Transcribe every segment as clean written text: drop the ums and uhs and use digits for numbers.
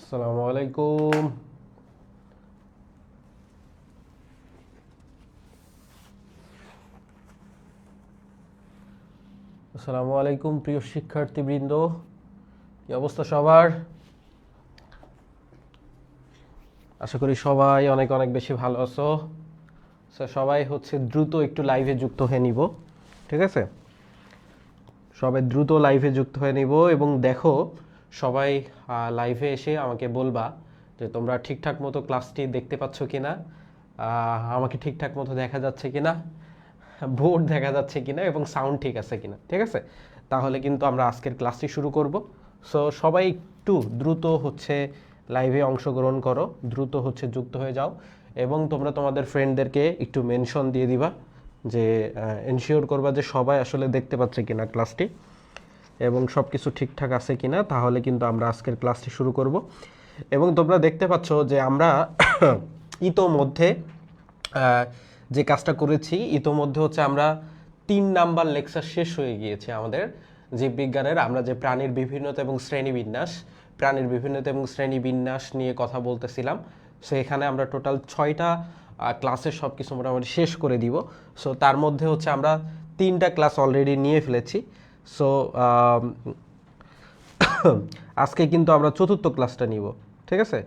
আসসালামু আলাইকুম। আসসালামু আলাইকুম প্রিয় শিক্ষার্থীবৃন্দ, কি অবস্থা সবার? আশা করি সবাই অনেক অনেক বেশি ভালো আছো। সবাই দ্রুত একটু লাইভে যুক্ত হয়ে নিব, ঠিক আছে? সবাই দ্রুত লাইভে যুক্ত হয়ে নিব এবং দেখো সবাই লাইভে এসে আমাকে বলবা যে তোমরা ঠিকঠাক মতো ক্লাসটি দেখতে পাচ্ছ কিনা, আমাকে ঠিকঠাক মতো দেখা যাচ্ছে কিনা, বোর্ড দেখা যাচ্ছে কিনা এবং সাউন্ড ঠিক আছে কিনা, ঠিক আছে? তাহলে কিন্তু আমরা আজকের ক্লাসটি শুরু করব। সো সবাই একটু দ্রুত লাইভে অংশগ্রহণ করো, দ্রুত যুক্ত হয়ে যাও এবং তোমরা তোমাদের ফ্রেন্ডদেরকে একটু মেনশন দিয়ে দিবা যে এনশিওর করবা যে সবাই আসলে দেখতে পাচ্ছে কিনা ক্লাসটি এবং সব কিছু ঠিকঠাক আছে কিনা, তাহলে কিন্তু আমরা আজকের ক্লাসটি শুরু করব। এবং তোমরা দেখতে পাচ্ছ যে আমরা ইতোমধ্যে যে কাজটা করেছি, ইতোমধ্যে আমরা 3 নাম্বার লেকচার শেষ হয়ে গিয়েছে আমাদের জীববিজ্ঞানের। আমরা যে প্রাণীর বিভিন্নতা এবং শ্রেণীবিন্যাস নিয়ে কথা বলতেছিলাম, সো এখানে আমরা টোটাল 6টা ক্লাসের সব কিছু মোটামুটি শেষ করে দিব। সো তার মধ্যে আমরা 3টা ক্লাস অলরেডি নিয়ে ফেলেছি। সো আজকে কিন্তু আমরা 4র্থ ক্লাসটা নিব, ঠিক আছে?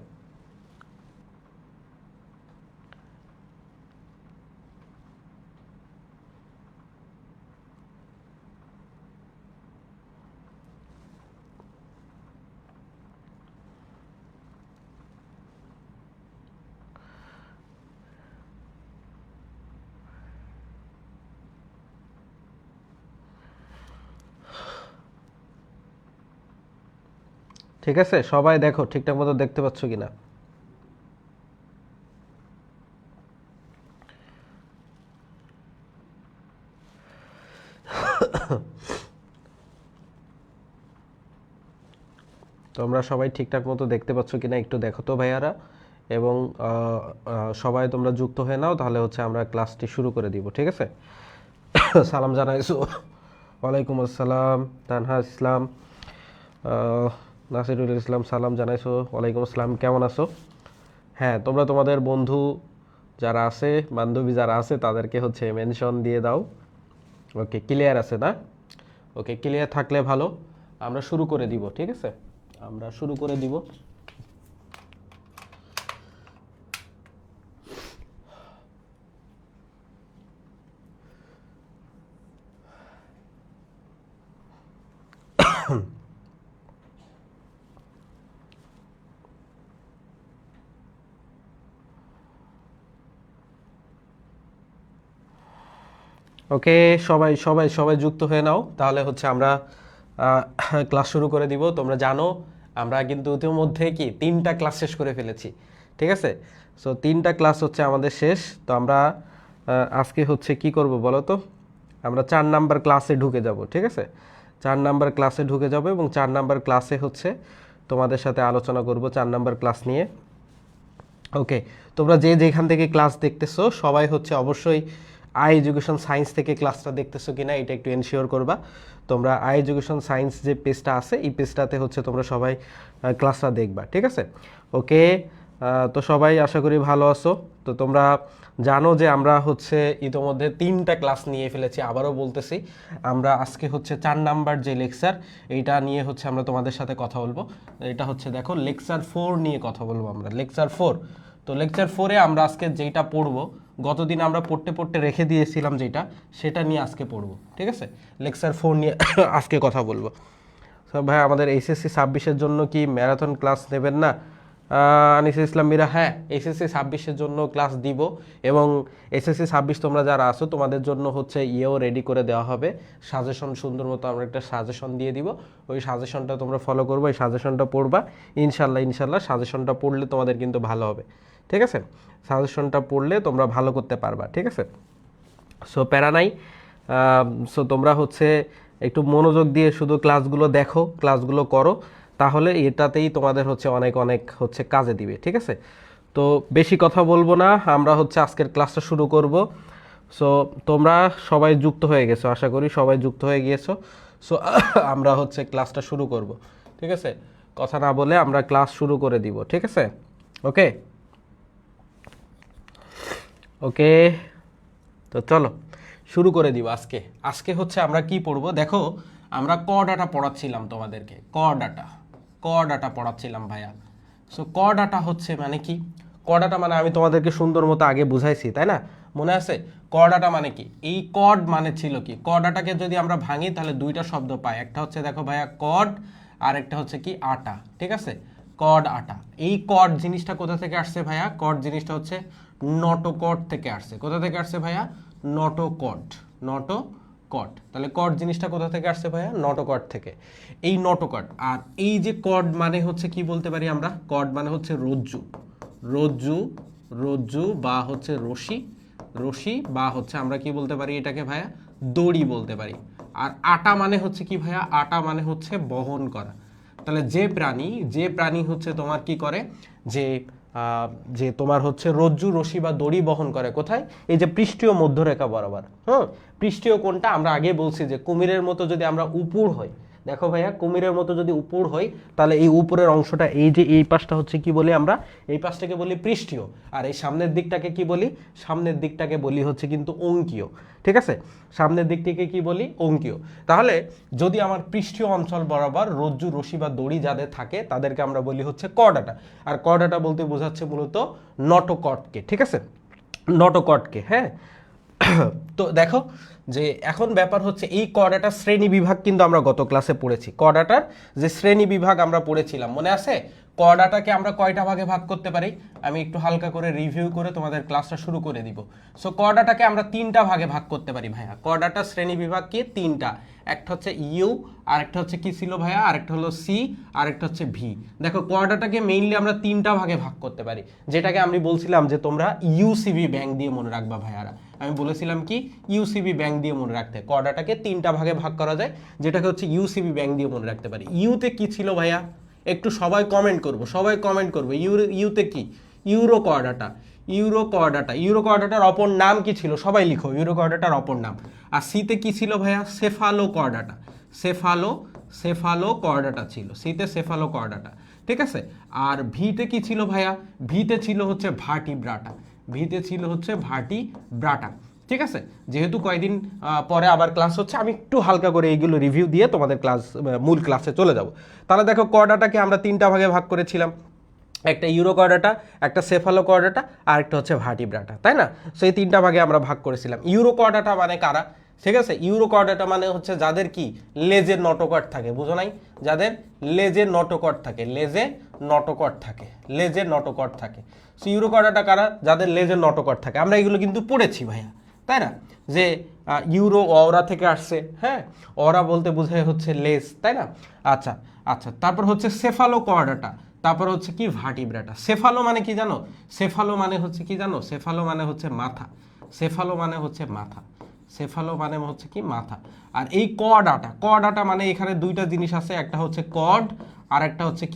ঠিক আছে, সবাই দেখো ঠিকঠাক মতো দেখতে পাচ্ছ কিনা। তোমরা সবাই ঠিকঠাক মতো দেখতে পাচ্ছ কিনা একটু দেখো তো ভাইয়ারা, এবং সবাই তোমরা যুক্ত হয়ে নাও, তাহলে আমরা ক্লাসটি শুরু করে দিব, ঠিক আছে? সালাম জানাইছো? ওয়ালাইকুম আসসালাম। তানহা ইসলাম, নাসিরুল ইসলাম, সালাম জানাইছো। ওয়ালাইকুম আসসালাম, কেমন আছো? হ্যাঁ, তোমরা তোমাদের বন্ধু যারা আছে, বান্ধবী যারা আছে, তাদেরকে মেনশন দিয়ে দাও। ওকে, ক্লিয়ার আছে না? ওকে, ক্লিয়ার থাকলে ভালো। আমরা শুরু করে দিব, ঠিক আছে? আমরা শুরু করে দিব। ওকে, সবাই সবাই সবাই যুক্ত হয়ে নাও, তাহলে আমরা ক্লাস শুরু করে দিব। তোমরা জানো আমরা কিন্তু ইতিমধ্যে 3টা ক্লাস শেষ করে ফেলেছি, ঠিক আছে? সো 3টা ক্লাস আমাদের শেষ। তো আমরা আজকে কি করব বলো তো? আমরা 4 নাম্বার ক্লাসে ঢুকে যাব, ঠিক আছে? 4 নাম্বার ক্লাসে ঢুকে যাব এবং 4 নাম্বার ক্লাসে তোমাদের সাথে আলোচনা করব 4 নাম্বার ক্লাস নিয়ে। ওকে, তোমরা যে যেখান থেকে ক্লাস দেখতেছো সবাই অবশ্যই আই এডুকেশন সায়েন্স থেকে ক্লাসটা দেখতেছো কিনা এটা একটু এনশিওর করবা। তোমরা আই এডুকেশন সায়েন্স যে পেজটা আছে, এই পেজটাতে তোমরা সবাই ক্লাসটা দেখবা, ঠিক আছে? ওকে, তো সবাই আশা করি ভালো আছো। তো তোমরা জানো যে আমরা ইতোমধ্যে 3টা ক্লাস নিয়ে ফেলেছি। আবারও বলতেছি, আমরা আজকে 4 নাম্বার যে লেকচার, এইটা নিয়ে আমরা তোমাদের সাথে কথা বলবো। এটা দেখো লেকচার 4 নিয়ে কথা বলবো আমরা, লেকচার 4। তো লেকচার 4-এ আমরা আজকে যেটা পড়বো, গতদিন আমরা পড়তে পড়তে রেখে দিয়েছিলাম যেটা, সেটা নিয়ে আজকে পড়বো, ঠিক আছে? লেকচার 4 নিয়ে আজকে কথা বলবো। সব ভাই, আমাদের এইচএসসি 26-এর জন্য কি ম্যারাথন ক্লাস নেবেন না? আনিসুল ইসলাম মীরা, হ্যাঁ, এইচএসসি 26-এর জন্য ক্লাস দিব এবং এইচএসসি 26 তোমরা যারা আছো তোমাদের জন্য ইয়েও রেডি করে দেওয়া হবে, সাজেশন। সুন্দর মতো আমরা একটা সাজেশন দিয়ে দিব, ওই সাজেশনটা তোমরা ফলো করবো, এই সাজেশনটা পড়বা। ইনশাল্লাহ সাজেশনটা পড়লে তোমাদের কিন্তু ভালো হবে, ঠিক আছে? সাজেশনটা পড়লে তোমরা ভালো করতে পারবা, ঠিক আছে? সো প্যারা নাই। সো তোমরা একটু মনোযোগ দিয়ে শুধু ক্লাসগুলো দেখো, ক্লাসগুলো করো, তাহলে এটাতেই তোমাদের অনেক অনেক কাজে দিবে, ঠিক আছে? তো বেশি কথা বলবো না, আমরা আজকের ক্লাসটা শুরু করব। সো তোমরা সবাই যুক্ত হয়ে গেছো, আশা করি সবাই যুক্ত হয়ে গিয়েছো। সো আমরা ক্লাসটা শুরু করব, ঠিক আছে? কথা না বলে আমরা ক্লাস শুরু করে দিব, ঠিক আছে? ওকে ওকে, তো চলো শুরু করে দিব। আজকে হচ্ছে আমরা কি পড়বো দেখো, আমরা ক ডাটা পড়াচ্ছিলাম তোমাদেরকে, ক ডাটা পড়াচ্ছিলাম ভাইয়া। সো ক ডাটা হচ্ছে মানে কি, ক ডাটা মানে আমি তোমাদেরকে সুন্দর মতো আগে বুঝাইছি, তাই না? মনে আছে ক ডাটা মানে কি? এই কড মানে ছিল কি, ক ডাটাকে যদি আমরা ভাঙি তাহলে দুইটা শব্দ পাই, একটা হচ্ছে দেখো ভাইয়া কড, আর একটা হচ্ছে কি আটা, ঠিক আছে? কড আটা। এই কড জিনিসটা কোথা থেকে আসছে ভাইয়া? কড জিনিসটা হচ্ছে নটোকড থেকে আসছে। কোথা থেকে আসছে ভাইয়া? নটোকড। তাহলে কড জিনিসটা কোথা থেকে আসছে ভাইয়া? নটোকড থেকে। এই নটোকড, আর এই যে কড মানে হচ্ছে কি বলতে পারি আমরা? কড মানে হচ্ছে রজ্জু বা হচ্ছে রশি বা হচ্ছে আমরা কি বলতে পারি এটাকে ভাইয়া? দড়ি বলতে পারি। আর আটা মানে হচ্ছে কি ভাইয়া? আটা মানে হচ্ছে বহন করা। তাহলে যে প্রাণী হচ্ছে তোমার কি করে, যে তোমার হচ্ছে রজ্জু, রশি বা দড়ি বহন করে কোথায়? এই যে পৃষ্ঠীয় মধ্যরেখা বরাবর। পৃষ্ঠীয় কোনটা? আমরা আগে বলছি যে কুমিরের মতো যদি আমরা উপুর হই, দেখো ভাইয়া কুমিরের মতো যদি উপর হই, তাহলে এই উপরের অংশটা, এই যে এই পাশটা হচ্ছে কি বলি আমরা? এই পাশটাকে বলি পৃষ্ঠীয়, আর এই সামনের দিকটাকে কি বলি? সামনের দিকটাকে বলি হচ্ছে কিন্তু অঙ্কীয়, ঠিক আছে? সামনের দিকটিকে কি বলি? অঙ্কীয়। তাহলে যদি আমার পৃষ্ঠীয় অঞ্চল বরাবর রজ্জু, রশি বা দড়ি যাদের থাকে তাদেরকে আমরা বলি হচ্ছে ক ডাটা। আর ক ডাটা বলতে বোঝাচ্ছে মূলত নটোকডকে, ঠিক আছে? নটোকডকে, হ্যাঁ। তো দেখো যে এখন ব্যাপার হচ্ছে এই ক ডাটার শ্রেণী বিভাগ কিন্তু আমরা গত ক্লাসে পড়েছি। ক ডাটার যে শ্রেণী বিভাগ আমরা পড়েছিলাম, মনে আছে? ক ডাটাকে আমরা কয়টা ভাগে ভাগ করতে পারি? আমি একটু হালকা করে রিভিউ করে তোমাদের ক্লাসটা শুরু করে দিব। সো ক ডাটাকে আমরা তিনটা ভাগে ভাগ করতে পারি ভাইয়া। ক ডাটার শ্রেণী বিভাগ কি? তিনটা। একটা হচ্ছে ইউ, আরেকটা হচ্ছে কি ছিল ভাইয়া? আরেকটা হলো সি, আরেকটা হচ্ছে ভি। দেখো ক ডাটাকে মেইনলি আমরা তিনটা ভাগে ভাগ করতে পারি, যেটাকে আমি বলছিলাম যে তোমরা ইউসিবি ব্যাংক দিয়ে মনে রাখবা ভাইয়ারা। আমি বলেছিলাম কি? ইউসিবি ব্যাংক দিয়ে মনে রাখতে। ক ডাটাকে তিনটা ভাগে ভাগ করা যায়, যেটাকে হচ্ছে ইউসিবি ব্যাংক দিয়ে মনে রাখতে পারি। ইউতে কি ছিল ভাইয়া? একটু সবাই কমেন্ট করবো। ইউতে কি? ইউরো কর্ডাটার অপর নাম কি ছিল? সবাই লিখো ইউরো কর্ডাটার অপর নাম। আর সিতে কি ছিল ভাইয়া? সেফালো কর্ডাটা ছিল। সিতে সেফালো কর্ডাটা, ঠিক আছে? আর ভিতে কি ছিল ভাইয়া? ভিতে ছিল হচ্ছে ভার্টিব্রাটা, ঠিক আছে? যেহেতু কয়েকদিন পরে আবার ক্লাস হচ্ছে, আমি একটু হালকা করে এইগুলো রিভিউ দিয়ে তোমাদের মূল ক্লাসে চলে যাব। তাহলে দেখো কর্ডাটাকে আমরা তিনটা ভাগে ভাগ করেছিলাম, একটা ইউরো কর্ডাটা, একটা সেফালো কর্ডাটা, আর একটা হচ্ছে ভার্টিব্রাটা, তাই না? সো এই তিনটা ভাগে আমরা ভাগ করেছিলাম। ইউরো কর্ডাটা মানে কারা? ঠিক আছে, ইউরো কর্ডাটা মানে হচ্ছে যাদের কি লেজের নটোকট থাকে, বুঝো নাই? যাদের লেজের নটোকট থাকে। সো ইউরো কর্ডাটা কারা? যাদের লেজের নটোকট থাকে। আমরা এগুলো কিন্তু পড়েছি ভাইয়া, তাই না? যে ইউরো অরা থেকে আসছে, হ্যাঁ, অরা বলতে বোঝায় হচ্ছে লেজ, তাই না? আচ্ছা, তারপর হচ্ছে সেফালো কর্ডাটা, তারপর হচ্ছে কি ভার্টিব্রাটা। সেফালো মানে কি জানো? সেফালো মানে হচ্ছে মাথা। আর এই কর্ড আটা মানে এখানে দুইটা জিনিস আছে, একটা হচ্ছে কর্ড আর একটা হচ্ছে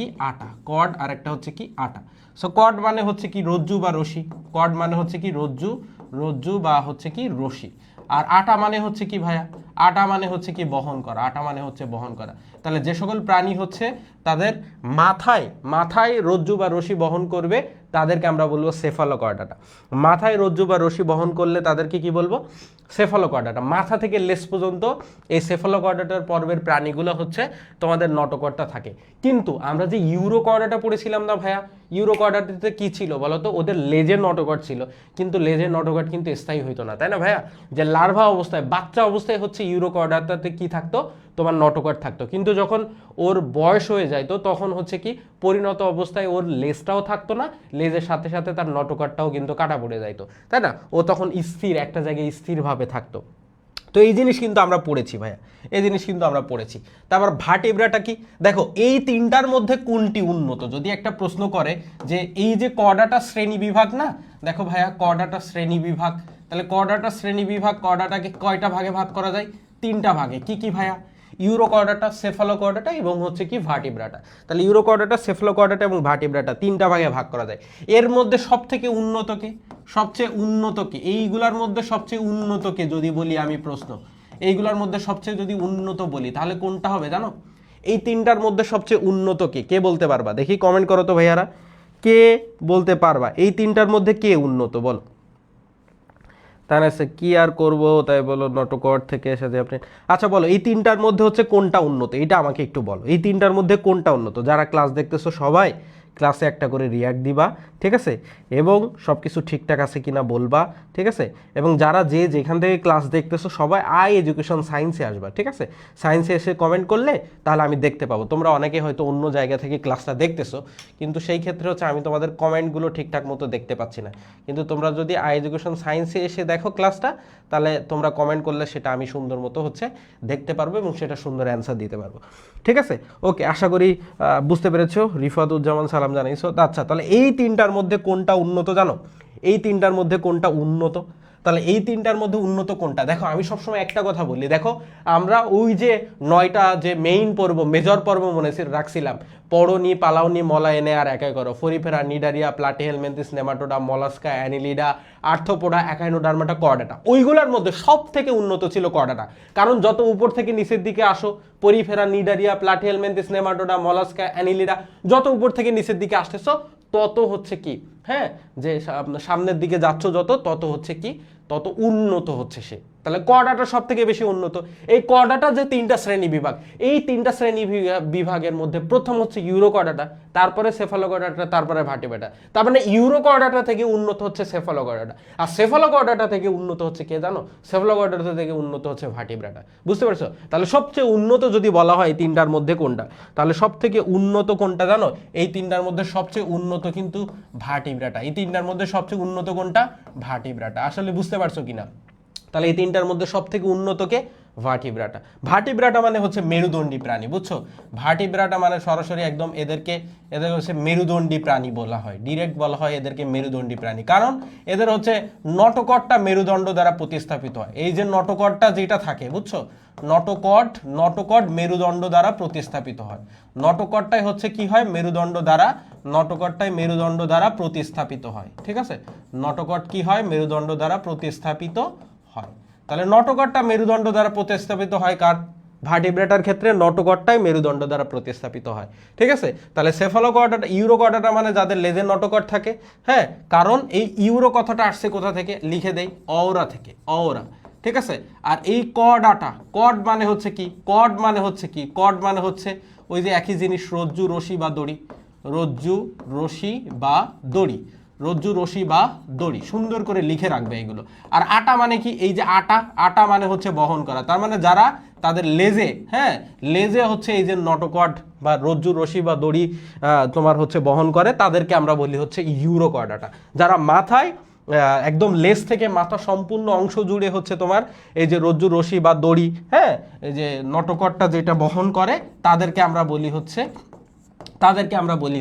কি আটা। সো কর্ড মানে হচ্ছে কি রজ্জু বা রশি। আর আটা মানে হচ্ছে কি ভাইয়া? আটা মানে হচ্ছে কি বহন করা। তাহলে যে সকল প্রাণী হচ্ছে তাদের মাথায় রজ্জু বা রশি বহন করবে, তাদেরকে আমরা বলবো সেফালোকর্ডাটা। মাথায় রজ্জু বা রশি বহন করলে তাদেরকে কি বলবো? সেফালোকর্ডাটা। মাথা থেকে লেজ পর্যন্ত এই সেফালোকর্ডাটার পর্বের প্রাণীগুলো হচ্ছে তোমাদের নটোকর্ডটা থাকে। কিন্তু আমরা যে ইউরোকর্ডাটা পড়েছিলাম না ভাইয়া, ইউরোকর্ডাটাতে কি ছিল বলতো? ওদের লেজের নটোকর্ড ছিল, কিন্তু লেজের নটোকর্ড কিন্তু স্থায়ী হইতো না, তাই না ভাইয়া? যে লার্ভা অবস্থায়, বাচ্চা অবস্থায় হচ্ছে ইউরোকর্ডাটাতে কি থাকতো? তোমার নটোকর্ড থাকতো। কিন্তু যখন ওর বয়স হয়ে যাইতো তখন হচ্ছে কি পরিণত অবস্থায় ওর লেজটাও থাকতো না, লেজের সাথে সাথে তার নটোকর্ডটাও কিন্তু কাটা পড়ে যাইতো, তাই না? ও তখন একটা জায়গায় স্থিরভাবে থাকতো। তো এই জিনিস কিন্তু আমরা পড়েছি ভাইয়া, তারপর ভার্টিব্রাটা কি? দেখো এই তিনটার মধ্যে কোনটি উন্নত? যদি একটা প্রশ্ন করে যে এই যে কর্ডাটা শ্রেণী বিভাগ না, দেখো ভাইয়া কর্ডাটা শ্রেণী বিভাগ, তাহলে কর্ডাটাকে কয়টা ভাগে ভাগ করা যায়? তিনটা ভাগে। কি কি ভাইয়া? ইউরোকর্ডাটা, সেফালোকর্ডাটা এবং হচ্ছে কি ভার্টিব্রাটা। তাহলে ইউরোকর্ডাটা, সেফালোকর্ডাটা এবং ভার্টিব্রাটা তিনটা ভাগে ভাগ করা যায়। এর মধ্যে সবচেয়ে উন্নত কে? এইগুলার মধ্যে সবচেয়ে উন্নত কে যদি বলি আমি, প্রশ্ন এইগুলার মধ্যে সবচেয়ে যদি উন্নত বলি তাহলে কোনটা হবে জানো? এই তিনটার মধ্যে সবচেয়ে উন্নত কে বলতে পারবা? দেখি কমেন্ট করো তো ভাইয়ারা, কে বলতে পারবা এই তিনটার মধ্যে কে উন্নত বলো? তা না কি আর করবো, তাই বলো নটকট থেকে এসেছে আপনি। আচ্ছা বলো এই তিনটার মধ্যে হচ্ছে কোনটা উন্নত, এটা আমাকে একটু বলো, এই তিনটার মধ্যে কোনটা উন্নত? যারা ক্লাস দেখতেছো সবাই ক্লাসে একটা করে রিয়াক্ট দিবা, ঠিক আছে, এবং সব কিছু ঠিকঠাক আছে কিনা বলবা, ঠিক আছে, এবং যারা যেখান থেকে ক্লাস দেখতেছো সবাই আই এডুকেশন সায়েন্সে আসবা, ঠিক আছে, সায়েন্সে এসে কমেন্ট করলে তাহলে আমি দেখতে পাবো। তোমরা অনেকে হয়তো অন্য জায়গা থেকে ক্লাসটা দেখতেছো, কিন্তু সেই ক্ষেত্রে হচ্ছে আমি তোমাদের কমেন্টগুলো ঠিকঠাক মতো দেখতে পাচ্ছি না। কিন্তু তোমরা যদি আই এডুকেশন সায়েন্সে এসে দেখো ক্লাসটা, তাহলে তোমরা কমেন্ট করলে সেটা আমি সুন্দর মতো হচ্ছে দেখতে পারবো এবং সেটা সুন্দর অ্যান্সার দিতে পারবো, ঠিক আছে। ওকে, আশা করি বুঝতে পেরেছো। রিফাতুজ্জামান সালাম জানাইছো। আচ্ছা তাহলে এই তিনটার মধ্যে কোনটা উন্নত জানো? এই তিনটার মধ্যে কোনটা উন্নত? তাহলে এই তিনটার মধ্যে উন্নত কোনটা? দেখো আমি সবসময় একটা কথা বলি, দেখো আমরা ওই যে 9টা যে মেইন পর্ব, মেজর পর্ব মনে রাখছিলাম, পড়নি, পালাওনি, মলা এনে আর একাই করো, Porifera, Cnidaria, Platyhelminthes, Nematoda, Mollusca, Annelida, Arthropoda, Echinodermata, Chordata. ওইগুলোর মধ্যে সব থেকে উন্নত ছিল কর্ডাটা, কারণ যত উপর থেকে নিচের দিকে আসো, Porifera, Cnidaria, Platyhelminthes, Nematoda, Mollusca, Annelida, যত উপর থেকে নিচের দিকে আসতেছো তত হচ্ছে কি, হ্যাঁ, যে সামনের দিকে যাচ্ছ যত, তত হচ্ছে কি, তত উন্নত হচ্ছে সে। তাহলে কর্ডাটা সব থেকে বেশি উন্নত। এই কর্ডাটা যে তিনটা শ্রেণী বিভাগ, এই তিনটা শ্রেণী বিভাগের মধ্যে প্রথম হচ্ছে ইউরোকর্ডাটা, তারপরে সেফালোকর্ডাটা, তারপরে ভার্টিব্রেটা। তার মানে ইউরোকর্ডাটা থেকে উন্নত হচ্ছে সেফালোকর্ডাটা, আর সেফালোকর্ডাটা থেকে উন্নত হচ্ছে কে জানো? সেফালোকর্ডাটা থেকে উন্নত হচ্ছে ভার্টিব্রেটা। বুঝতে পারছো? তাহলে সবচেয়ে উন্নত যদি বলা হয় এই তিনটার মধ্যে কোনটা, তাহলে সব থেকে উন্নত কোনটা জানো? এই তিনটার মধ্যে সবচেয়ে উন্নত কিন্তু ভার্টিব্রেটা। এই তিনটার মধ্যে সবচেয়ে উন্নত কোনটা? ভার্টিব্রেটা। আসলে বুঝতে পারছো কিনা? তাহলে এই তিনটার মধ্যে সব থেকে উন্নতকে ভার্টিব্রাটা। ভার্টিব্রাটা মানে হচ্ছে মেরুদণ্ডী প্রাণী, বুঝছো? ভার্টিব্রাটা মানে সরাসরি একদম এদের হচ্ছে মেরুদণ্ডী প্রাণী বলা হয়, ডিরেক্ট বলা হয় এদেরকে মেরুদণ্ডী প্রাণী, কারণ এদের হচ্ছে নটকটটা মেরুদণ্ড দ্বারা প্রতিস্থাপিত হয়। এই যে নটকটটা যেটা থাকে, বুঝছো, নটকট মেরুদণ্ড দ্বারা প্রতিস্থাপিত হয়। নটকটটাই হচ্ছে কি হয়? মেরুদণ্ড দ্বারা প্রতিস্থাপিত হয়, ঠিক আছে। নটকট কি হয়? মেরুদণ্ড দ্বারা প্রতিস্থাপিত হয়। তাহলে নটকটটা মেরুদণ্ড দ্বারা প্রতিস্থাপিত হয় কার? ভার্টিব্রেটার ক্ষেত্রে নটকটটাই মেরুদণ্ড দ্বারা প্রতিস্থাপিত হয়, ঠিক আছে। তাহলে সেফালোকর্ডাটা, ইউরোকর্ডাটা মানে যাদের লেজের নটকট থাকে, হ্যাঁ, কারণ এই ইউরো কথাটা আসছে কোথা থেকে? লিখে দেই, অওরা থেকে, অওরা, ঠিক আছে। আর এই কর্ডাটা, কর্ড মানে হচ্ছে কি? কর্ড মানে হচ্ছে ওই যে একই জিনিস, রজ্জু, রশি বা দড়ি, রজ্জু, রশি বা দড়ি, রজ্জু, রশি বা দড়ি, সুন্দর করে লিখে রাখবে এগুলো। আর আটা মানে কি? এই যে আটা মানে হচ্ছে বহন করা, তার মানে যারা তাদের লেজে, হ্যাঁ, লেজে হচ্ছে এই যে নটকট বা রজ্জু, রশি বা দড়ি তোমার হচ্ছে বহন করে, তাদেরকে আমরা বলি হচ্ছে ইউরোকর্ডাটা। যারা মাথায় একদম লেজ থেকে মাথা সম্পূর্ণ অংশ জুড়ে হচ্ছে তোমার এই যে রজ্জু, রশি বা দড়ি, হ্যাঁ, এই যে নটকটটা যেটা বহন করে, তাদেরকে আমরা বলি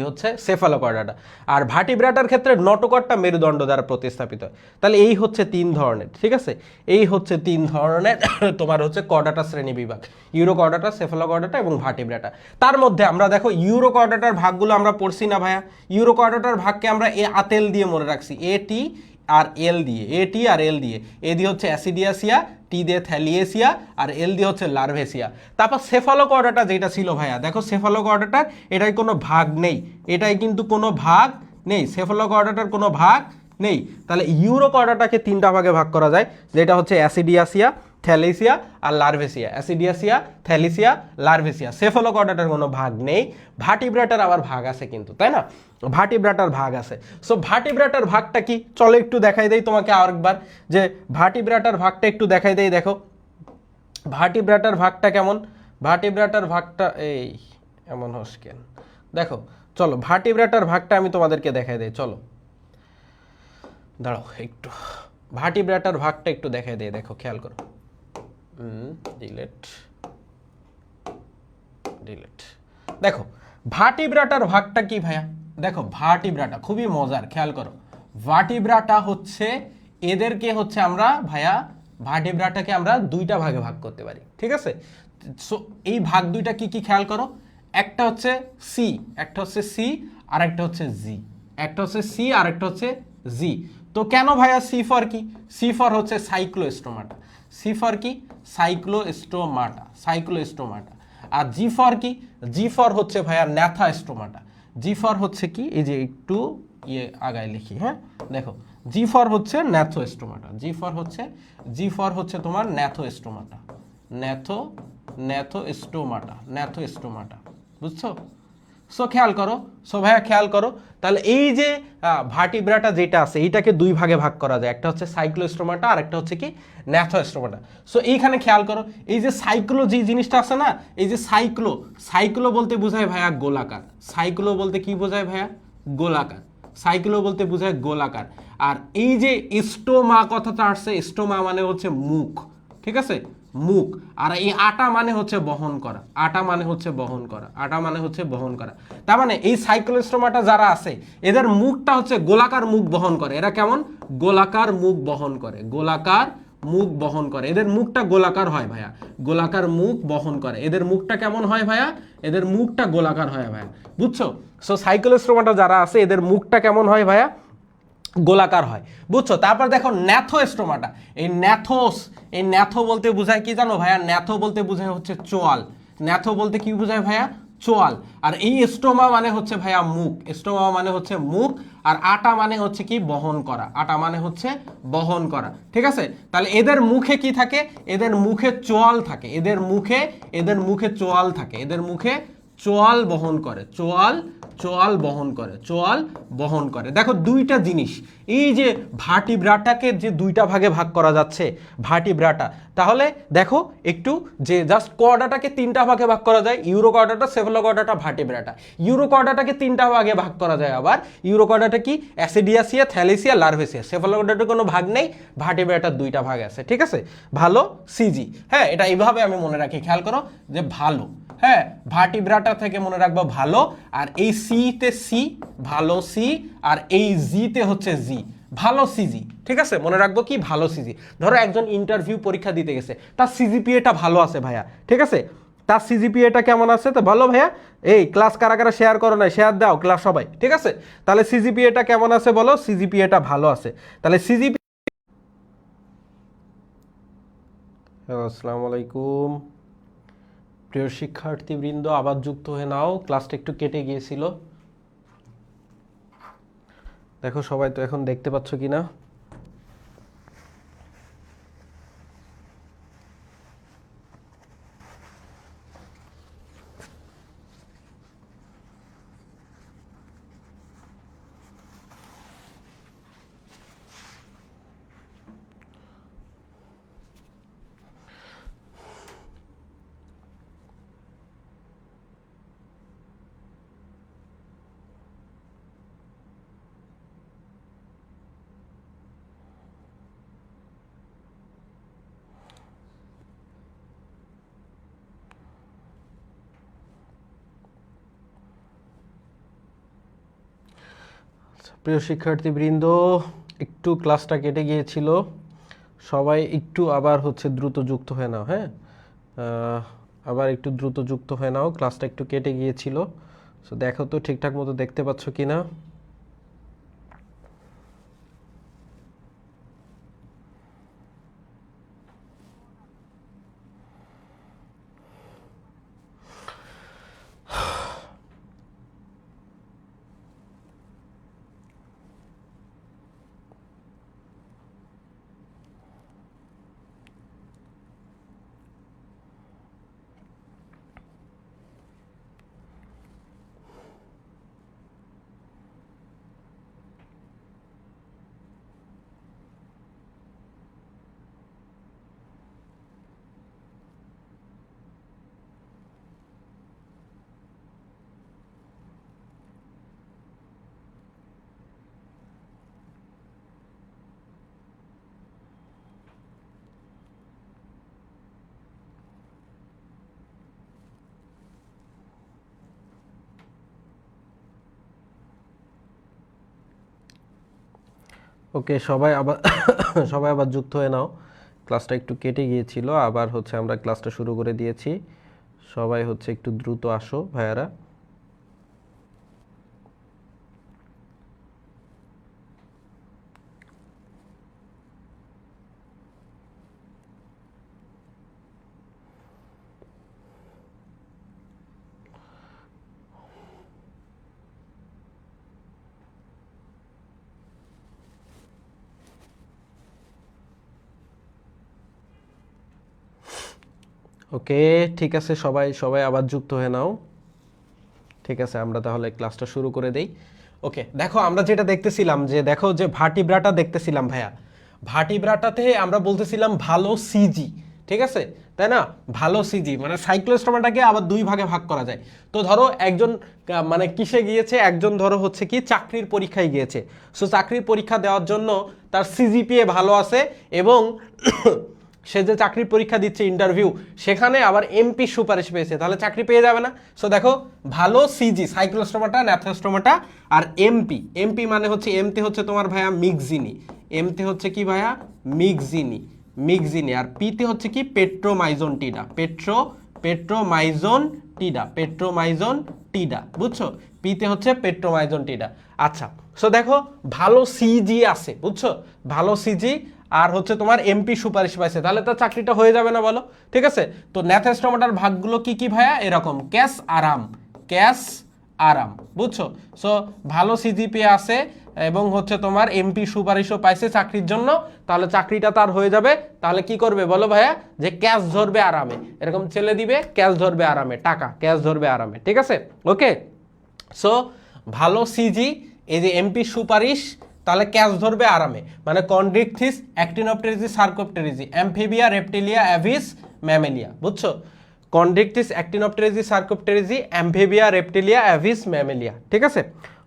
হচ্ছে সেফালোকর্ডাটা। আর ভার্টিব্রেটার ক্ষেত্রে নটকটটা মেরুদণ্ড দ্বারা প্রতিস্থাপিত হয়। তাহলে এই হচ্ছে 3 ধরনের, ঠিক আছে, এই হচ্ছে 3 ধরনের তোমার হচ্ছে কর্ডাটা শ্রেণী বিভাগ, ইউরোকর্ডাটা, সেফালোকর্ডাটা এবং ভার্টিব্রেটা। তার মধ্যে আমরা দেখো ইউরোকর্ডাটার ভাগগুলো আমরা পড়ছি না ভাইয়া? ইউরোকর্ডাটার ভাগকে আমরা আতেল দিয়ে মনে রাখছি, এটি আর এল দিয়ে, এ দিয়ে হচ্ছে অ্যাসিডিয়াসিয়া, টি দিয়ে থ্যালিয়েসিয়া, আর এল দিয়ে হচ্ছে লার্ভেসিয়া। তারপর সেফালোকর্ডাটা যেটা ছিল ভাইয়া, দেখো সেফালোকর্ডাটার এটাই কোনো ভাগ নেই, সেফালোকর্ডাটার কোনো ভাগ নেই। তাহলে ইউরোকর্ডাটাকে 3টা ভাগে ভাগ করা যায়, যেটা হচ্ছে অ্যাসিডিয়াসিয়া, থ্যালিসিয়া আর লার্ভেসিয়া, অ্যাসিডিয়াসিয়া, থ্যালিসিয়া, লার্ভেসিয়া। সেফালোকর্ডাটার কোনো ভাগ নেই। ভার্টিব্রেটার আবার ভাগ আছে কিন্তু, তাই না? ভার্টিব্রেটার ভাগ আছে। সো ভার্টিব্রেটার ভাগটা কি? চলো একটু দেখাই দেই তোমাকে আরেকবার, যে ভার্টিব্রেটার ভাগটা একটু দেখাই দেই। দেখো ভার্টিব্রেটার ভাগটা কেমন? ভার্টিব্রেটার ভাগটা এই এমন হসকেন, দেখো চলো ভার্টিব্রেটার ভাগটা আমি তোমাদেরকে দেখাই দেই, চলো দাঁড়াও একটু, ভার্টিব্রেটার ভাগটা একটু দেখাই দেই, দেখো খেয়াল করো, ডিলেট, দেখো ভার্টিব্রেটার ভাগটা কি ভাইয়া? দেখো ভার্টিব্রেটা খুবই মজার, খেয়াল করো। ভার্টিব্রেটা হচ্ছে এদেরকে হচ্ছে আমরা ভাইয়া, ভার্টিব্রেটাকে আমরা 2টা ভাগে ভাগ করতে পারি, ঠিক আছে। সো এই ভাগ 2টা কি কি খেয়াল করো। একটা হচ্ছে সি, আর একটা হচ্ছে জি। তো কেন ভাইয়া সি ফর কি? সি ফর হচ্ছে সাইক্লোস্টোমাটা, আর জি ফর কি, জি ফর হচ্ছে ভাইয়া ন্যাথাস্টোমাটা। জি ফর হচ্ছে কি, এই যে একটু আগায় লিখি, হ্যাঁ দেখো, জি ফর হচ্ছে ন্যাথোস্টোমাটা, জি ফর হচ্ছে তোমার ন্যাথোস্টোমাটা, ন্যাথোস্টোমাটা, বুঝছো? সো খেয়াল করো, সো ভাইয়া খেয়াল করো, তাহলে এই যে ভার্টিব্রাটা যেটা আছে এইটাকে দুই ভাগে ভাগ করা যায়, একটা হচ্ছে সাইক্লোস্টোমাটা আর একটা হচ্ছে কি ন্যাথোস্টোমাটা। সো এইখানে খেয়াল করো, এই যে সাইক্লো যে জিনিসটা আছে না, এই যে সাইক্লো বলতে বোঝায় ভাইয়া গোলাকার, সাইক্লো বলতে কি বোঝায় ভাইয়া, গোলাকার, সাইক্লো বলতে বোঝায় গোলাকার। আর এই যে স্টোমা কথাটা আসছে, স্টোমা মানে হচ্ছে মুখ, ঠিক আছে, মুখ। আর এই আটা মানে হচ্ছে বহন করা, আটা মানে হচ্ছে বহন করা। তার মানে এই সাইক্লোস্টোমাটা যারা আছে এদের মুখটা হচ্ছে গোলাকার মুখ বহন করে। এরা কেমন, গোলাকার মুখ বহন করে, এদের মুখটা গোলাকার হয় ভাইয়া, গোলাকার মুখ বহন করে। এদের মুখটা কেমন হয় ভাইয়া, এদের মুখটা গোলাকার হয় ভাইয়া, বুঝছো? সো সাইক্লোস্টোমাটা যারা আছে এদের মুখটা কেমন হয় ভাইয়া, গোলাকার হয়, বুঝছো? তারপর দেখো ন্যাথোস্টোমাটা, এই ন্যাথো বলতে বোঝায় কি জানো ভাইয়া, ন্যাথো বলতে বোঝায় হচ্ছে চোয়াল, ন্যাথো বলতে কি বোঝায় ভাইয়া, চোয়াল। আর এই স্টোমা মানে হচ্ছে ভাইয়া মুখ, স্টোমা মানে হচ্ছে মুখ। আর আটা মানে হচ্ছে কি, বহন করা, আটা মানে হচ্ছে বহন করা, ঠিক আছে? তাহলে এদের মুখে কি থাকে, এদের মুখে চোয়াল থাকে, এদের মুখে চোয়াল থাকে, এদের মুখে চোয়াল বহন করে, চোয়াল বহন করে। দেখো দুইটা জিনিস, এই যে ভার্টিব্রাটাকে যে দুইটা ভাগে ভাগ করা যাচ্ছে, ভার্টিব্রাটা, তাহলে দেখো একটু যে জাস্ট কর্ডাটাকে তিনটা ভাগে ভাগ করা যায়, ইউরোকর্ডাটা, সেফালোকর্ডাটা, ভার্টিব্রাটা। ইউরোকর্ডাটাকে তিনটা ভাগে ভাগ করা যায়, আবার ইউরোকর্ডাটা কি, অ্যাসিডিয়াসিয়া, থ্যালেসিয়া, লার্ভেসিয়া। সেফালোকর্ডাটার কোনো ভাগ নেই, ভার্টিব্রাটার দুইটা ভাগ আছে, ঠিক আছে? ভালো সিজি, হ্যাঁ এটা এইভাবে আমি মনে রাখি, খেয়াল করো যে ভালো, হ্যাঁ ভার্টিব্রাটা থেকে মনে রাখবো ভালো। আর এই সিতে সি, ভালো সি, আর এই জিতে হচ্ছে জি, ভালো সিজি, ঠিক আছে? মনে রাখবো কি, ভালো সিজি। ধরো একজন ইন্টারভিউ পরীক্ষা দিতে গেছে, তার সিজিপিএটা ভালো আছে ভাইয়া, ঠিক আছে? তার সিজিপিএটা কেমন আছে, তো ভালো ভাইয়া। এই ক্লাস কারা কারা শেয়ার করো না, শেয়ার দাও ক্লাস সবাই, ঠিক আছে? তাহলে সিজিপিএটা কেমন আছে বলো, সিজিপিএটা ভালো আছে। তাহলে সিজিপি, আসসালামু আলাইকুম প্রিয় শিক্ষার্থীবৃন্দ, আবার যুক্ত হয়ে নাও, ক্লাসটা একটু কেটে গিয়েছিল। দেখো সবাই তো এখন দেখতে পাচ্ছ কিনা। প্রিয় শিক্ষার্থীবৃন্দ, একটু ক্লাসটা কেটে গিয়েছিল, সবাই একটু আবার হচ্ছে দ্রুত যুক্ত হয়ে নাও, হ্যাঁ আবার একটু দ্রুত যুক্ত হয়ে নাও, ক্লাসটা একটু কেটে গিয়েছিল। সো দেখো তো ঠিকঠাক মতো দেখতে পাচ্ছ কিনা। ওকে, সবাই আবার যুক্ত হয়ে নাও, ক্লাসটা একটু কেটে গিয়েছিল, আবার হচ্ছে আমরা ক্লাসটা শুরু করে দিয়েছি। সবাই হচ্ছে একটু দ্রুত আসো ভাইয়ারা। ওকে, ঠিক আছে, সবাই সবাই আবার যুক্ত হয়ে নাও। ঠিক আছে, আমরা তাহলে ক্লাসটা শুরু করে দেই। ওকে, দেখো আমরা যেটা দেখতেছিলাম, যে দেখো যে ভার্টিব্রাটা দেখতেছিলাম ভাইয়া, ভার্টিব্রাটাতে আমরা বলতেছিলাম ভালো সিজি, ঠিক আছে, তাই না? ভালো সিজি মানে সাইক্লোস্টোমাটাকে আবার দুই ভাগে ভাগ করা যায়। তো ধরো একজন মানে কিসে গিয়েছে, একজন ধরো হচ্ছে কি চাকরির পরীক্ষায় গিয়েছে। সো চাকরির পরীক্ষা দেওয়ার জন্য তার সিজিপিএ ভালো আছে, এবং সে যে চাকরির পরীক্ষা দিচ্ছে ইন্টারভিউ, সেখানে আবার এমপি সুপারিশ পেয়েছে, তাহলে চাকরি পেয়ে যাবে না? সো দেখো ভালো সিজি সাইক্লোস্টোমাটা, ন্যাথোস্টোমাটা, আর এমপি, এমপি মানে হচ্ছে এমতে হচ্ছে তোমার ভাইয়া মিক্সিনি, এমতে হচ্ছে কি ভাইয়া মিক্সিনি, মিক্সিনি, আর পিতে হচ্ছে কি পেট্রোমাইজন টিডা, পেট্রোমাইজন টিডা, পেট্রোমাইজন টিডা, বুঝছো? পিতে হচ্ছে পেট্রোমাইজন টিডা। আচ্ছা, সো দেখো ভালো সিজি আছে, বুঝছো, ভালো সিজি আর হচ্ছে তোমার এমপি সুপারিশ পাইছে, তাহলে তো চাকরিটা হয়ে যাবে না বলো? ঠিক আছে, তো ন্যাথোস্টোমাটার ভাগগুলো কি কি ভাইয়া? এরকম ক্যাশ আরাম, ক্যাশ আরাম, বুঝছো? সো ভালো সিজিপিএ আছে এবং হচ্ছে তোমার এমপি সুপারিশও পাইছে চাকরির জন্য, তাহলে চাকরিটা তার হয়ে যাবে। তাহলে কি করবে বলো ভাইয়া? যে ক্যাশ ধরবে আরামে, এরকম ছেলে দিবে, ক্যাশ ধরবে আরামে, টাকা ক্যাশ ধরবে আরামে, ঠিক আছে? ওকে, সো ভালো সিজি, এই যে এমপি সুপারিশ, তাহলে ক্যাচ ধরবে আরামে, মানে Chondrichthyes, Actinopterygii, Sarcopterygii, Amphibia, Reptilia, Aves, Mammalia, বুঝছো? Chondrichthyes, Actinopterygii, Sarcopterygii, Amphibia, Reptilia, Aves, Mammalia, ঠিক আছে?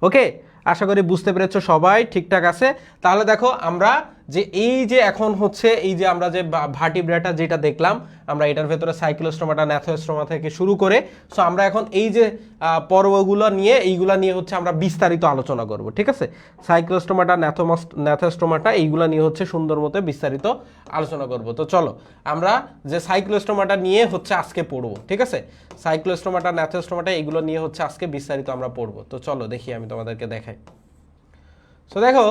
ওকে, আশা করি বুঝতে পেরেছো সবাই, ঠিকঠাক আছে? তাহলে দেখো আমরা যে এই যে এখন হচ্ছে এই যে আমরা যে ভার্টিব্রাটা যেটা দেখলাম, আমরা এটার ভেতরে সাইক্লোস্টোমাটা, ন্যাথোস্টোমা থেকে শুরু করে, সো আমরা এখন এই যে পর্বগুলো নিয়ে, এইগুলা নিয়ে হচ্ছে আমরা বিস্তারিত আলোচনা করব, ঠিক আছে? সাইক্লোস্টোমাটা, ন্যাথোস্টোমাটা, এইগুলা নিয়ে হচ্ছে সুন্দর মতো বিস্তারিত আলোচনা করব। তো চলো আমরা যে সাইক্লোস্টোমাটা নিয়ে হচ্ছে আজকে পড়বো, ঠিক আছে? সাইক্লোস্টোমাটা, ন্যাথোস্টোমাটা, এইগুলো নিয়ে হচ্ছে আজকে বিস্তারিত আমরা পড়বো। তো চলো দেখি, আমি তোমাদেরকে দেখাই। সো দেখো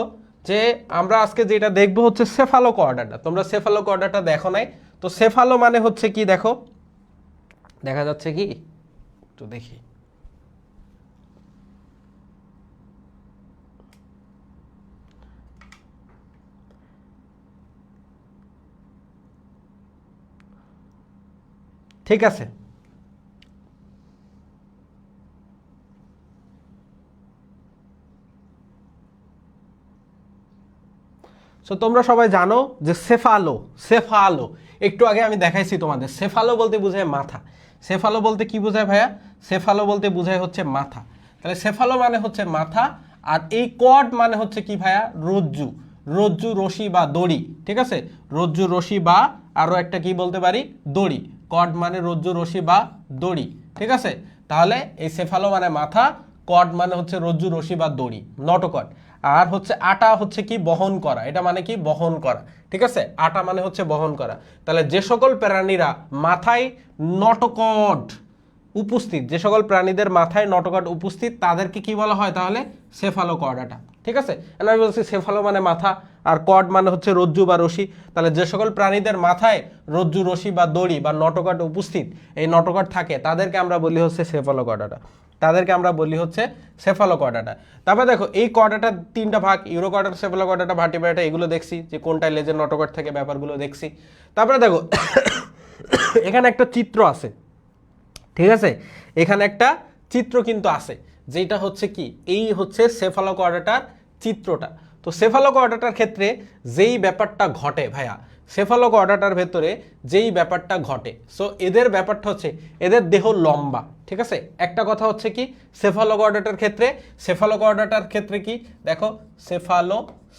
যে আমরা আজকে যেটা দেখবো হচ্ছে সেফালোকর্ডাটা। তোমরা সেফালোকর্ডাটা দেখো নাই? তো সেফালো মানে হচ্ছে কি, দেখো দেখা যাচ্ছে কি, একটু দেখি। ঠিক আছে, সো তোমরা সবাই জানো যে সেফালো, সেফালো একটু আগে আমি দেখাইছি তোমাদের। সেফালো বলতে বোঝায় মাথা। সেফালো বলতে কি বোঝায় ভাইয়া? সেফালো বলতে বোঝায় হচ্ছে মাথা। তাহলে সেফালো মানে হচ্ছে মাথা, আর এই কর্ড মানে হচ্ছে কি ভাইয়া? রজ্জু, রজ্জু, রশি বা দড়ি, ঠিক আছে? রজ্জু, রশি বা আরো একটা কি বলতে পারি? দড়ি। কর্ড মানে রজ্জু, রশি বা দড়ি, ঠিক আছে? তাহলে এই সেফালো মানে মাথা, কর্ড মানে হচ্ছে রজ্জু, রশি বা দড়ি, নটোকর্ড। আর হচ্ছে আটা হচ্ছে কি? বহন করা। এটা মানে কি? বহন করা, ঠিক আছে? আটা মানে হচ্ছে বহন করা। তাহলে যে সকল প্রাণীরা মাথায় নটোকর্ড উপস্থিত, যে সকল প্রাণীদের মাথায় নটোকর্ড উপস্থিত, তাদেরকে কি বলা হয় তাহলে? সেফালোকর্ডাটা, ঠিক আছে? আমি বলছি সেফালো মানে মাথা, আর কর্ড মানে হচ্ছে রজ্জু বা রশি। তাহলে যে সকল প্রাণীদের মাথায় রজ্জু, রশি বা দড়ি বা নটোকর্ড উপস্থিত, এই নটোকর্ড থাকে, তাদেরকে আমরা বলি হচ্ছে সেফালোকর্ডাটা, তাদেরকে আমরা বলি হচ্ছে সেফালোকর্ডাটা। তারপরে দেখো এই কর্ডাটার তিনটা ভাগ, ইউরোকর্ডাটা, সেফালোকর্ডাটা, ভার্টিব্রাটা, এগুলো দেখছি যে কোনটায় লেজের নটোকর্ড থাকে, ব্যাপারগুলো দেখছি। তারপরে দেখো এখানে একটা চিত্র আছে, ঠিক আছে? এখানে একটা চিত্র কিন্তু আছে, যেটা হচ্ছে কি, এই হচ্ছে সেফালোকর্ডাটার চিত্রটা। তো সেফালোকর্ডাটার ক্ষেত্রে যেই ব্যাপারটা ঘটে ভাইয়া, সেফালোকর্ডাটার ভেতরে যেই ব্যাপারটা ঘটে, সো এদের ব্যাপারটা হচ্ছে এদের দেহ লম্বা, ঠিক আছে? একটা কথা হচ্ছে কি, সেফালোকর্ডাটার ক্ষেত্রে, সেফালোকর্ডাটার ক্ষেত্রে কি দেখো,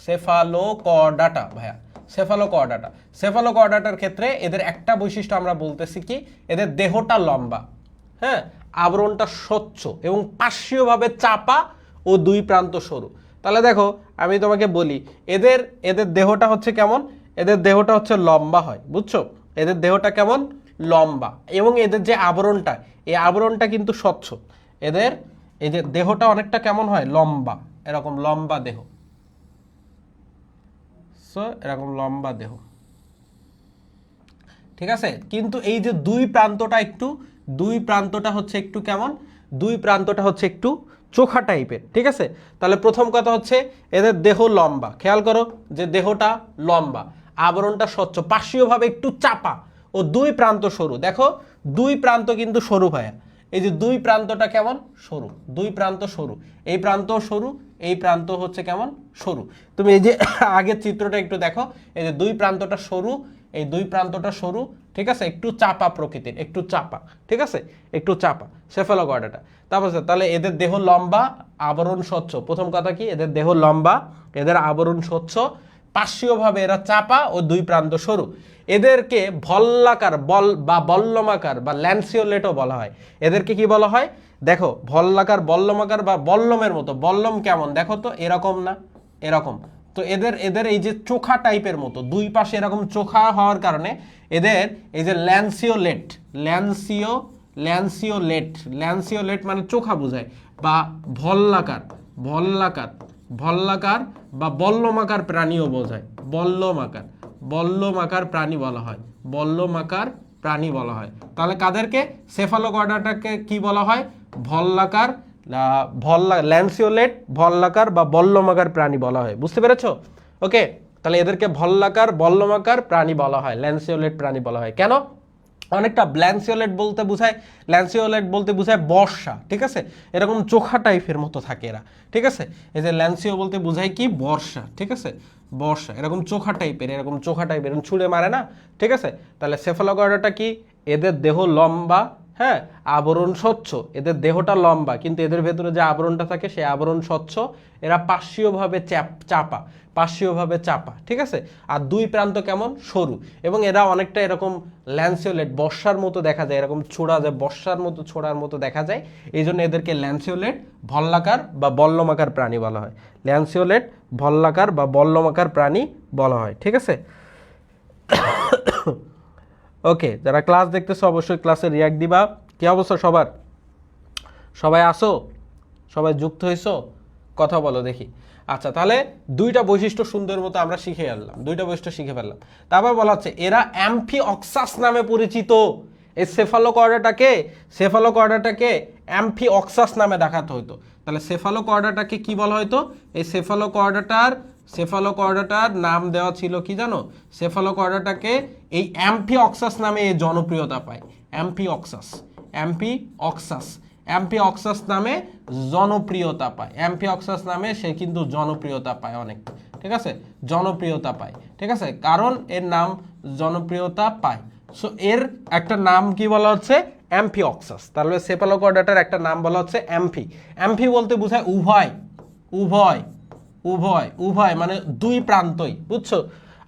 সেফালোকর্ডাটা ভাইয়া, সেফালোকর্ডাটা, সেফালোকর্ডাটার ক্ষেত্রে এদের একটা বৈশিষ্ট্য আমরা বলতেছি কি, এদের দেহটা লম্বা, হ্যাঁ, আবরণটা স্বচ্ছ এবং পার্শ্বীয়ভাবে চাপা ও দুই প্রান্ত সরু। তাহলে দেখো আমি তোমাকে বলি, এদের এদের দেহটা হচ্ছে কেমন? এদের দেহটা হচ্ছে লম্বা হয়, বুঝছো? এদের দেহটা কেমন? লম্বা, এবং এদের যে আবরণটা, এই আবরণটা কিন্তু স্বচ্ছ। এদের এই যে দেহটা অনেকটা কেমন হয়? লম্বা, এরকম লম্বা দেহ, সো এরকম লম্বা দেহ, ঠিক আছে? কিন্তু এই যে দুই প্রান্তটা হচ্ছে একটু কেমন? দুই প্রান্তটা হচ্ছে একটু চোখা টাইপের, ঠিক আছে? তাহলে প্রথম কথা হচ্ছে এদের দেহ লম্বা, খেয়াল করো যে দেহটা লম্বা, আবরণটা স্বচ্ছ, পার্শ্বীয়ভাবে একটু চাপা ও দুই প্রান্ত সরু। দেখো দুই প্রান্ত কিন্তু সরু ভাইয়া, এই যে দুই প্রান্তটা কেমন সরু, দুই প্রান্ত সরু, এই প্রান্ত সরু, এই প্রান্ত হচ্ছে কেমন সরু। তুমি এই যে আগের চিত্রটা একটু দেখো, এই যে দুই প্রান্তটা সরু, এই দুই প্রান্তটা সরু, ঠিক আছে, একটু চাপা প্রকৃতির, একটু চাপা, ঠিক আছে, একটু চাপা সেফালোকর্ডাটা। তারপর তাহলে এদের দেহ লম্বা, আবরণ স্বচ্ছ। প্রথম কথা কি, এদের দেহ লম্বা, এদের আবরণ স্বচ্ছ, পার্শ্বীয়ভাবে এরা চাপা ও দুই প্রান্ত সরু। এদেরকে ভল্লাকার বল বা বল্লমাকার বা ল্যান্সিওলেটও বলা হয়। এদেরকে কি বলা হয়, দেখো ভল্লাকার, বল্লমাকার বা বল্লমের মতো। বল্লম কেমন দেখো তো, এরকম না, এরকম। তো এদের এদের এই যে চোখা টাইপের মতো, দুই পাশে এরকম চোখা হওয়ার কারণে এদের এই যে ল্যান্সিওলেট, ল্যান্সিওলেট, ল্যান্সিওলেট মানে চোখা বোঝায়, বা ভল্লাকার, ভল্লাকার, ভল্লাকার বা বল্লমাকার প্রাণীও বোঝায়। বল্লমাকার, বল্লমাকার প্রাণী বলা হয়, বল্লমাকার প্রাণী বলা হয়। তাহলে কাদেরকে, সেফালোকর্ডাটাকে কি বলা হয়, ভল্লাকার, ল্যান্সিওলেট, ভল্লাকার বা বল্লমাকার প্রাণী বলা হয়। বুঝতে পেরেছো? ওকে, তাহলে এদেরকে ভল্লাকার, বল্লমাকার প্রাণী বলা হয়, ল্যান্সিওলেট প্রাণী বলা হয়। কেন? অনেকটা ল্যান্সিওলেট বলতে বোঝায়, ল্যান্সিওলেট বলতে বোঝায় বর্ষা, ঠিক আছে, এরকম চোখা টাইপের মতো থাকে এরা, ঠিক আছে। এই যে ল্যান্সিও বলতে বোঝায় কি, বর্ষা, ঠিক আছে, বর্ষা, এরকম চোখা টাইপের, এরকম চোখা টাইপের, এরকম ছুঁড়ে মারে না, ঠিক আছে। তাহলে সেফালোকর্ডাটা কি, এদের দেহ লম্বা, হ্যাঁ, আবরণ স্বচ্ছ। এদের দেহটা লম্বা কিন্তু এদের ভেতরে যে আবরণটা থাকে সেই আবরণ স্বচ্ছ। এরা পার্শ্বীয়ভাবে চাপা, পার্শ্বীয়ভাবে চাপা, ঠিক আছে। আর দুই প্রান্ত কেমন সরু, এবং এরা অনেকটা এরকম ল্যান্সিওলেট, বর্ষার মতো দেখা যায়, এরকম ছোড়া যায়, বর্ষার মতো ছোড়ার মতো দেখা যায়। এই জন্য এদেরকে ল্যান্সিওলেট, ভল্লাকার বা বল্লমাকার প্রাণী বলা হয়। ল্যান্সিওলেট, ভল্লাকার বা বল্লমাকার প্রাণী বলা হয়, ঠিক আছে। ওকে, যারা ক্লাস দেখতেছো অবশ্যই ক্লাসে রিয়াক্ট দিবা। কি অবস্থা সবার, সবাই আসো, সবাই যুক্ত হইছো, কথা বলো দেখি। আচ্ছা, তাহলে দুইটা বৈশিষ্ট্য সুন্দর মতো আমরা শিখে আনলাম, দুইটা বৈশিষ্ট্য শিখে ফেললাম। তারপর বলা হচ্ছে এরা অ্যাম্ফিঅক্সাস নামে পরিচিত। এই সেফালোকর্ডাটাকে অ্যাম্ফিঅক্সাস নামে দেখাতে হতো। তাহলে সেফালোকর্ডাটাকে কি বলা হতো, এই সেফালোকর্ডাটার নাম দেওয়া ছিল কি জানো, সেফালোকর্ডাটাকে এই অ্যাম্ফিঅক্সাস নামে জনপ্রিয়তা পায়। অ্যাম্ফিঅক্সাস, অ্যাম্ফিঅক্সাস, অ্যাম্ফিঅক্সাস নামে জনপ্রিয়তা পায়, অ্যাম্ফিঅক্সাস নামে সে কিন্তু জনপ্রিয়তা পায় অনেক, ঠিক আছে, জনপ্রিয়তা পায়, ঠিক আছে, কারণ এর নাম জনপ্রিয়তা পায়। সো এর একটা নাম কি বলা হচ্ছে, অ্যাম্ফিঅক্সাস। তাহলে সেফালোকর্ডাটার একটা নাম বলা হচ্ছে অ্যাম্ফি। অ্যাম্ফি বলতে বোঝায় উভয়, উভয়, উভয়, উভয় মানে দুই প্রান্তই, বুঝছো।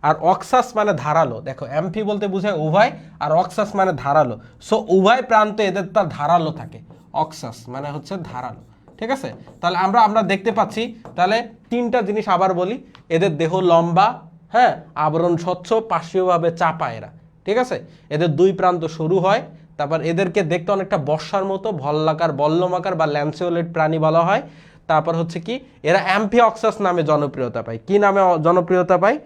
আর অক্সাস মানে ধারালো। দেখো অ্যাম্ফি বলতে বোঝায় উভয়, আর অক্সাস মানে ধারালো। সো উভয় প্রান্তে এদের তার ধারালো থাকে। অক্সাস মানে হচ্ছে ধারালো, ঠিক আছে। তাহলে আমরা দেখতে পাচ্ছি, তাহলে তিনটা জিনিস আবার বলি, এদের দেহ লম্বা, হ্যাঁ, আবরণ স্বচ্ছ, পার্শ্বীয়ভাবে চাপা এরা, ঠিক আছে। এদের দুই প্রান্ত সরু হয়। তারপর এদেরকে দেখতে অনেকটা বর্ষার মতো, ভল্লাকার, বল্লমাকার বা ল্যান্সিওলেট প্রাণী বলা হয়। তারপর হচ্ছে কি, এরা অ্যাম্ফিঅক্সাস নামে জনপ্রিয়তা পায়। কি নামে জনপ্রিয়তা পায়,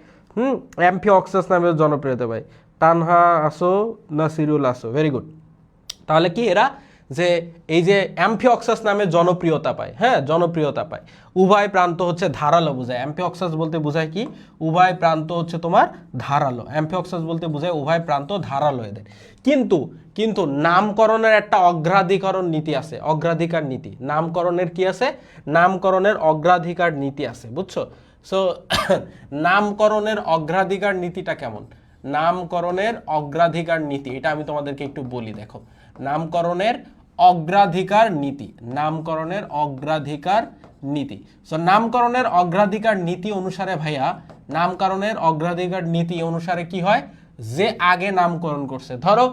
অ্যাম্ফিঅক্সাস নামে জনপ্রিয়তা পায়। তানহা আসো, নাসিরুল আসো, ভেরি গুড। তাহলে কি এরা যে এই যে অ্যাম্ফিঅক্সাস নামে জনপ্রিয়তা পায়, হ্যাঁ, জনপ্রিয়তা পায়। উভয় প্রান্ত হচ্ছে ধারালো বোঝায়। অ্যাম্ফিঅক্সাস বলতে বোঝায় কি, উভয় প্রান্ত হচ্ছে তোমার ধারালো। অ্যাম্ফিঅক্সাস বলতে বোঝায় উভয় প্রান্ত ধারালো এদের। কিন্তু কিন্তু নামকরণের একটা অগ্রাধিকরণ নীতি আছে, অগ্রাধিকার নীতি। নামকরণের কি আছে, নামকরণের অগ্রাধিকার নীতি আছে, বুঝছো। সো নামকরণের অগ্রাধিকার নীতিটা কেমন, নামকরণের অগ্রাধিকার নীতি, এটা আমি তোমাদেরকে একটু বলি। দেখো নামকরণের অগ্রাধিকার নীতি, নামকরণের অগ্রাধিকার নীতি। সো নামকরণের অগ্রাধিকার নীতি অনুসারে ভাইয়া, নামকরণের অগ্রাধিকার নীতি অনুসারে কি হয়, যে আগে নামকরণ করছে, ধরো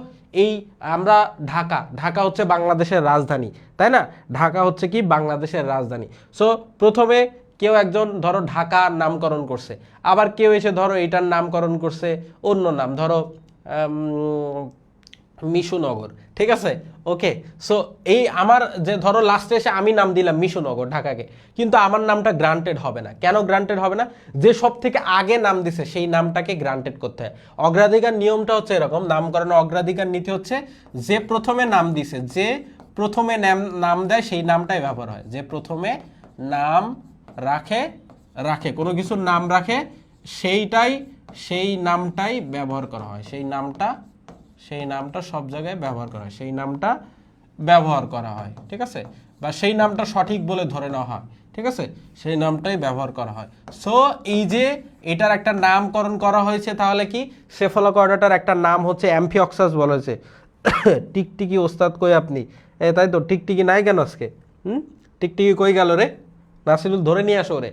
এই আমরা ঢাকা, ঢাকা হচ্ছে বাংলাদেশের রাজধানী, তাই না, ঢাকা হচ্ছে কি বাংলাদেশের রাজধানী। সো প্রথমে কেউ একজন ধরো ঢাকা নামকরণ করছে, আবার কেউ এসে ধরো এটার নামকরণ করছে অন্য নাম, ধরো মিশুনগর, ঠিক আছে। ওকে, সো এই আমার যে ধরো লাস্টে এসে আমি নাম দিলাম মিশুনগর ঢাকাকে, কিন্তু আমার নামটা গ্রান্টেড হবে না। কেন গ্রান্টেড হবে না, যে সব থেকে আগে নাম দিছে সেই নামটাকে গ্রান্টেড করতে হয়। অগ্রাধিকার নিয়মটা হচ্ছে এরকম, নামকরণের অগ্রাধিকার নীতি হচ্ছে যে প্রথমে নাম দিছে, যে প্রথমে নাম দেয় সেই নামটাই ব্যবহার হয়। যে প্রথমে নাম রাখে কোনো কিছুর নাম রাখে, সেই নামটাই ব্যবহার করা হয়, সেই নামটা সব জায়গায় ব্যবহার করা হয়, সেই নামটা ব্যবহার করা হয়, ঠিক আছে, বা সেই নামটা সঠিক বলে ধরে নেওয়া হয়, ঠিক আছে, সেই নামটাই ব্যবহার করা হয়। সো এই যে এটার একটা নামকরণ করা হয়েছে, তাহলে কি সেফালোকর্ডাটার একটা নাম হচ্ছে অ্যাম্ফিঅক্সাস বলা হয়েছে। টিকটিকি ওস্তাদ কই আপনি? তাই তো, টিকটিকি নাই কেন আজকে? টিকটিকি কই গেল রে? নাসিরুল ধরে নিয়ে আসো রে,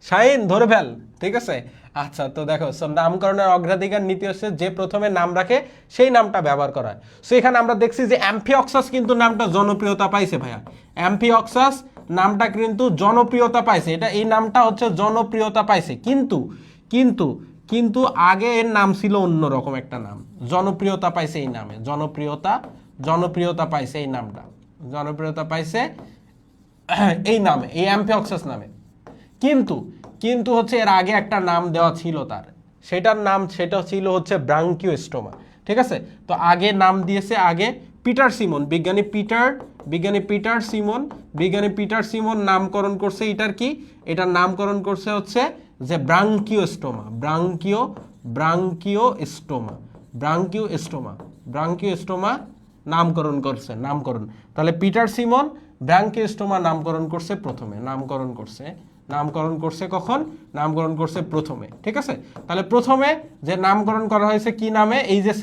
শাহিন ধরে ফেল, ঠিক আছে। আচ্ছা, তো দেখো নামকরণের অগ্রাধিকার নীতি হচ্ছে যে প্রথমে নাম রাখে সেই নামটা ব্যবহার করা হয়। সো এখানে আমরা দেখছি যে অ্যাম্ফিঅক্সাস কিন্তু নামটা জনপ্রিয়তা পাইছে ভাইয়া, অ্যাম্ফিঅক্সাস নামটা কিন্তু জনপ্রিয়তা পাইছে, এটা এই নামটা হচ্ছে জনপ্রিয়তা পাইছে, কিন্তু কিন্তু কিন্তু আগে এর নাম ছিল অন্যরকম একটা নাম, জনপ্রিয়তা পাইছে এই নামে, জনপ্রিয়তা পাইছে এই নামটা, জনপ্রিয়তা পাইছে এই নামে, এই অ্যাম্ফিঅক্সাস নামে। কিন্তু কিন্তু হচ্ছে এর আগে একটা নাম দেওয়া ছিল তার, সেটার নাম সেটা ছিল হচ্ছে ব্রাঙ্কিওস্টোমা, ঠিক আছে। তো আগে নাম দিয়েছে আগে পিটার সিমন, বিজ্ঞানী পিটার সিমন নামকরণ করছে এটার কি, এটার নামকরণ করছে হচ্ছে যে ব্রাঙ্কিওস্টোমা নামকরণ করছে, তাহলে পিটার সিমন ব্রাঙ্কিওস্টোমা নামকরণ করছে প্রথমে, নামকরণ করছে কখন? নামকরণ করছে প্রথমে, ঠিক আছে। তাহলে প্রথমে যে নামকরণ করা হয়েছে কি নামে? এই যে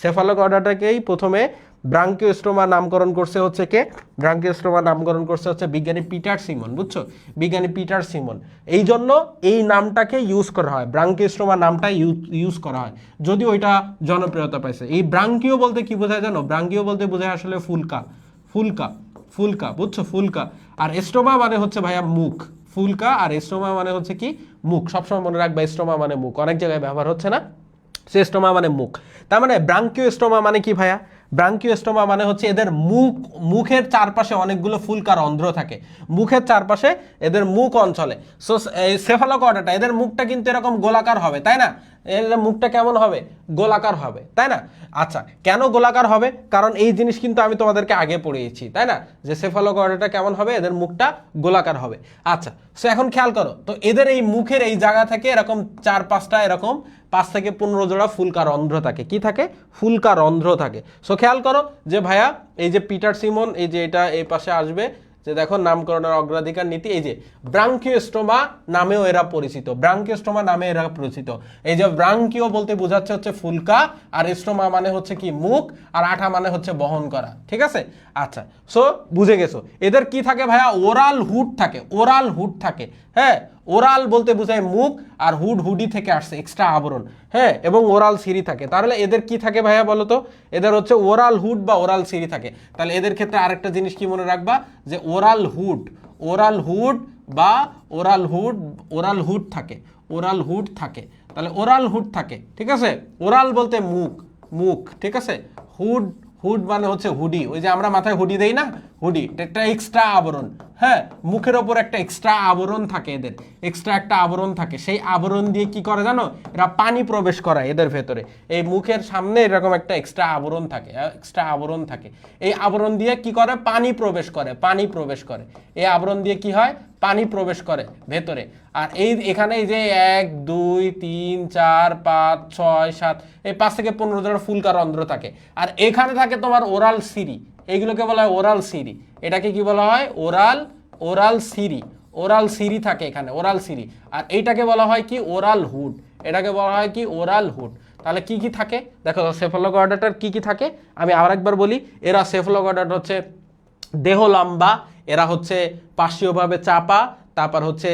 সেফালোকর্ডাটাকেই প্রথমে ব্রাঙ্কিওস্টোমা নামকরণ করছে হচ্ছে কে? ব্রাঙ্কিওস্টোমা নামকরণ করছে হচ্ছে বিজ্ঞানী পিটার সিমন, বুঝছো, বিজ্ঞানী পিটার সিমন। এই জন্য এই নামটাকে ইউজ করা হয়, ব্রাঙ্কিওস্টোমা নামটা ইউজ করা হয়, যদিও ওইটা জনপ্রিয়তা পাইছে। এই ব্রাঙ্কিও বলতে কি বোঝায় জানো? ব্রাঙ্কিও বলতে বোঝায় আসলে ফুলকা, বুঝছো, ফুলকা। আর এস্টোমা মানে হচ্ছে ভাইয়া মুখ, ফুলকা আর এস্টোমা মানে হচ্ছে কি? মুখ। সবসময় মনে রাখবা এস্টোমা মানে মুখ, অনেক জায়গায় ব্যবহার হচ্ছে না, এস্টোমা মানে মুখ। তার মানে ব্রাঙ্কিওস্টোমা মানে কি ভাইয়া? ব্রাঙ্কিওস্টোমা মানে হচ্ছে এদের মুখের চারপাশে অনেকগুলো ফুলকা রন্ধ্র থাকে, মুখের চারপাশে এদের মুখ অঞ্চলে। সো সেফালোকর্ডাটা এদের মুখটা কিন্তু এরকম গোলাকার হবে, তাই না? এর মুখটা কেমন হবে? গোলাকার হবে, তাই না? আচ্ছা, কেন গোলাকার হবে? কারণ এই জিনিস কিন্তু আমি তোমাদেরকে আগে পড়িয়েছি, তাই না, যে সেফালোকর্ডাটা কেমন হবে? এদের মুখটা গোলাকার হবে। আচ্ছা, সো এখন খেয়াল করো তো, এদের এই মুখের এই জায়গা থেকে এরকম 4-5টা এরকম 5 থেকে 15 জোড়া ফুলকা রন্ধ্র থাকে, কি থাকে? ফুলকা রন্ধ্র থাকে। সো খেয়াল করো যে ভাইয়া এই যে পিটার সিমন, এই যে এটা এই পাশে আসবে, যে দেখো নামকরণের অগ্রাধিকার নীতি, এই যে ব্রাঙ্কিওস্টোমা নামেও এরা পরিচিত, এই যে ব্রাঙ্কিও বলতে বোঝাচ্ছে হচ্ছে ফুলকা, আর স্টোমা মানে হচ্ছে কি? মুখ, আর আঠা মানে হচ্ছে বহন করা, ঠিক আছে। আচ্ছা, সো বুঝে গেছো এদের কি থাকে ভাইয়া? ওরাল হুড থাকে, হ্যাঁ, ওরাল বলতে বোঝায় মুখ, আর হুডি থেকে আসছে এক্সট্রা আবরণ, হ্যাঁ, এবং ওরাল সিরি থাকে। তাহলে এদের কি থাকে ভাইয়া বলো তো? এদের হচ্ছে ওরাল হুড বা ওরাল সিরি থাকে। তাহলে এদের ক্ষেত্রে আরেকটা জিনিস কি মনে রাখবা, যে ওরাল হুড থাকে, তাহলে ওরাল হুড থাকে, ঠিক আছে। ওরাল বলতে মুখ, ঠিক আছে। হুড মানে হচ্ছে হুডি, ওই যে আমরা মাথায় হুডি দেই না, হুডি, একটা এক্সট্রা আবরণ, হ্যাঁ, মুখের ওপর একটা এক্সট্রা আবরণ থাকে, এদের এক্সট্রা একটা আবরণ থাকে। সেই আবরণ দিয়ে কি করে জানো? এরা পানি প্রবেশ করায় এদের ভেতরে, এই মুখের সামনে এরকম একটা এক্সট্রা আবরণ থাকে, এই আবরণ দিয়ে কি করে? পানি প্রবেশ করে, এই আবরণ দিয়ে কি হয়? পানি প্রবেশ করে ভেতরে। আর এখানে এই যে 1 2 3 4 5 6 7 এই 5 থেকে 15 জোড়া ফুলকা রন্ধ্র থাকে। আর এখানে থাকে তোমার ওরাল সিরি, এইগুলোকে বলা হয় ওরাল সিরি। এটাকে কি বলা হয়? ওরাল সিরি থাকে এখানে, ওরাল সিরি। আর এইটাকে বলা হয় কি? ওরাল হুড, এটাকে বলা হয় কি? Oral hood. তাহলে কি কি থাকে দেখো, সেফালোকর্ডাটার কি কি থাকে আমি আরেকবার বলি। এরা সেফালোকর্ডাটা হচ্ছে দেহ লম্বা, এরা হচ্ছে পার্শ্বীয়ভাবে চাপা, তারপর হচ্ছে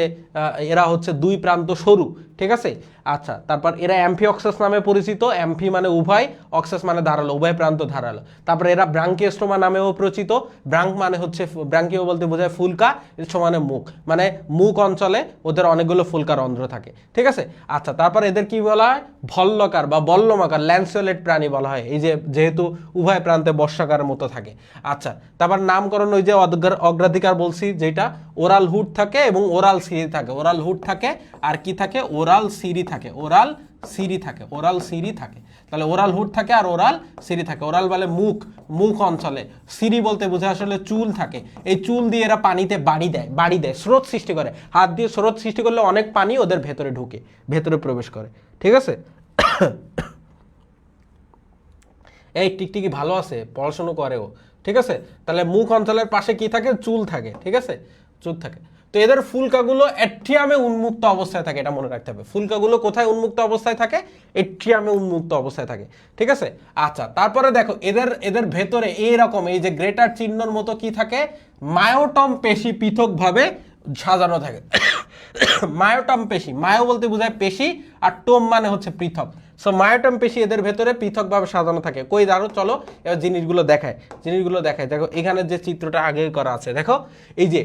এরা হচ্ছে 2 প্রান্ত সরু, ঠিক আছে। আচ্ছা, তারপর এরা অ্যাম্ফিঅক্সাস নামে পরিচিত, অ্যাম্ফি মানে উভয়, অক্সাস মানে ধারালো, উভয় প্রান্ত ধারালো। তারপর এরা ব্রাঙ্কিওস্টোমা নামেও পরিচিত, ব্রাঙ্ক মানে হচ্ছে ব্রাঙ্কিও বলতে বোঝায় ফুলকা, মানে মুখ, মানে মুখ অঞ্চলে ওদের অনেকগুলো ফুলকা রন্ধ্র থাকে, ঠিক আছে। আচ্ছা, তারপর এদের কি বলা হয়? ভল্লকার বা বল্লমাকার ল্যান্সিওলেট প্রাণী বলা হয়, এই যে যেহেতু উভয় প্রান্তে বর্ষাকার মতো থাকে। আচ্ছা, তারপর নামকরণ ওই যে অগ্রাধিকার বলছি, যেটা ওরাল হুড থাকে এবং ওরাল সিরি থাকে, ওরাল হুড থাকে আর কি থাকে? ওরাল সিরি থাকে, তাহলে ওরাল হুড থাকে আর ওরাল সিরি থাকে। ওরাল বলে মুখ অঞ্চলে, সিরি বলতে বোঝায় আসলে চুল থাকে, এই চুল দিয়ে এরা পানিতে বাড়ি দেয়, স্রোত সৃষ্টি করে, হাত দিয়ে স্রোত সৃষ্টি করলে অনেক পানি ওদের ভেতরে ঢুকে, ভেতরে প্রবেশ করে, ঠিক আছে। এই টিকটিকি ভালো আছে, পড়াশোনা করেও, ঠিক আছে। তাহলে মুখ অঞ্চলের পাশে কি থাকে, চুল থাকে, ঠিক আছে, চুল থাকে। তো এদের ফুলকাগুলো অ্যাট্রিয়ামে উন্মুক্ত অবস্থায় থাকে, এটা মনে রাখতে হবে। ফুলকাগুলো কোথায় উন্মুক্ত অবস্থায় থাকে, অ্যাট্রিয়ামে উন্মুক্ত অবস্থায় থাকে, ঠিক আছে। আচ্ছা, তারপরে দেখো এদের এদের ভেতরে এইরকম এই যে গ্রেটার চিহ্নর মতো কি থাকে, মায়োটম পেশি পৃথকভাবে সাজানো থাকে। মায়োটম পেশি, মায়ো বলতে বোঝায় পেশি, আর টোম মানে হচ্ছে পৃথক। সো মায়োটম পেশি এদের ভেতরে পৃথকভাবে সাজানো থাকে। কই দাঁড়ো, চলো এবার জিনিসগুলো দেখায়, জিনিসগুলো দেখায়। দেখো এখানে যে চিত্রটা আগে করা আছে, দেখো এই যে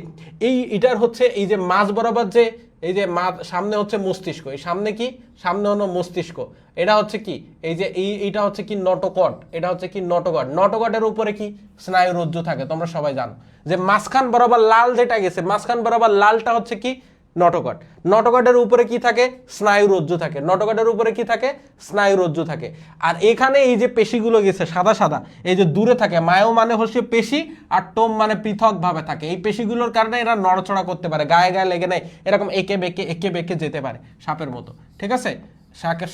এটার হচ্ছে এই যে মাঝ বরাবর যে এই যে সামনে হচ্ছে মস্তিষ্ক, এই সামনে কি, সামনে হলো মস্তিষ্ক, এটা হচ্ছে কি এই যে এইটা হচ্ছে কি নটোকট, এটা হচ্ছে কি নটোকট। নটোকটের উপরে কি স্নায়ুরজ্জু থাকে, তোমরা সবাই জানো যে মাঝখান বরাবর লাল যেটা গেছে, মাঝখান বরাবর লালটা হচ্ছে কি নটোকট। নটোকটের উপরে কি থাকে, স্নায়ুরজ্জু থাকে। নটোকটের উপরে কি থাকে, স্নায়ুরজ্জু থাকে। আর এখানে এই যে পেশিগুলো গেছে সাদা সাদা, এই যে দূরে থাকে, মায়ো মানে হচ্ছে পেশি, আর টোম মানে পৃথক ভাবে থাকে। এই পেশিগুলোর কারণে এরা নড়াচড়া করতে পারে, গায়ে গায়ে লেগে নেয়, এরকম একে বেঁকে যেতে পারে সাপের মতো, ঠিক আছে,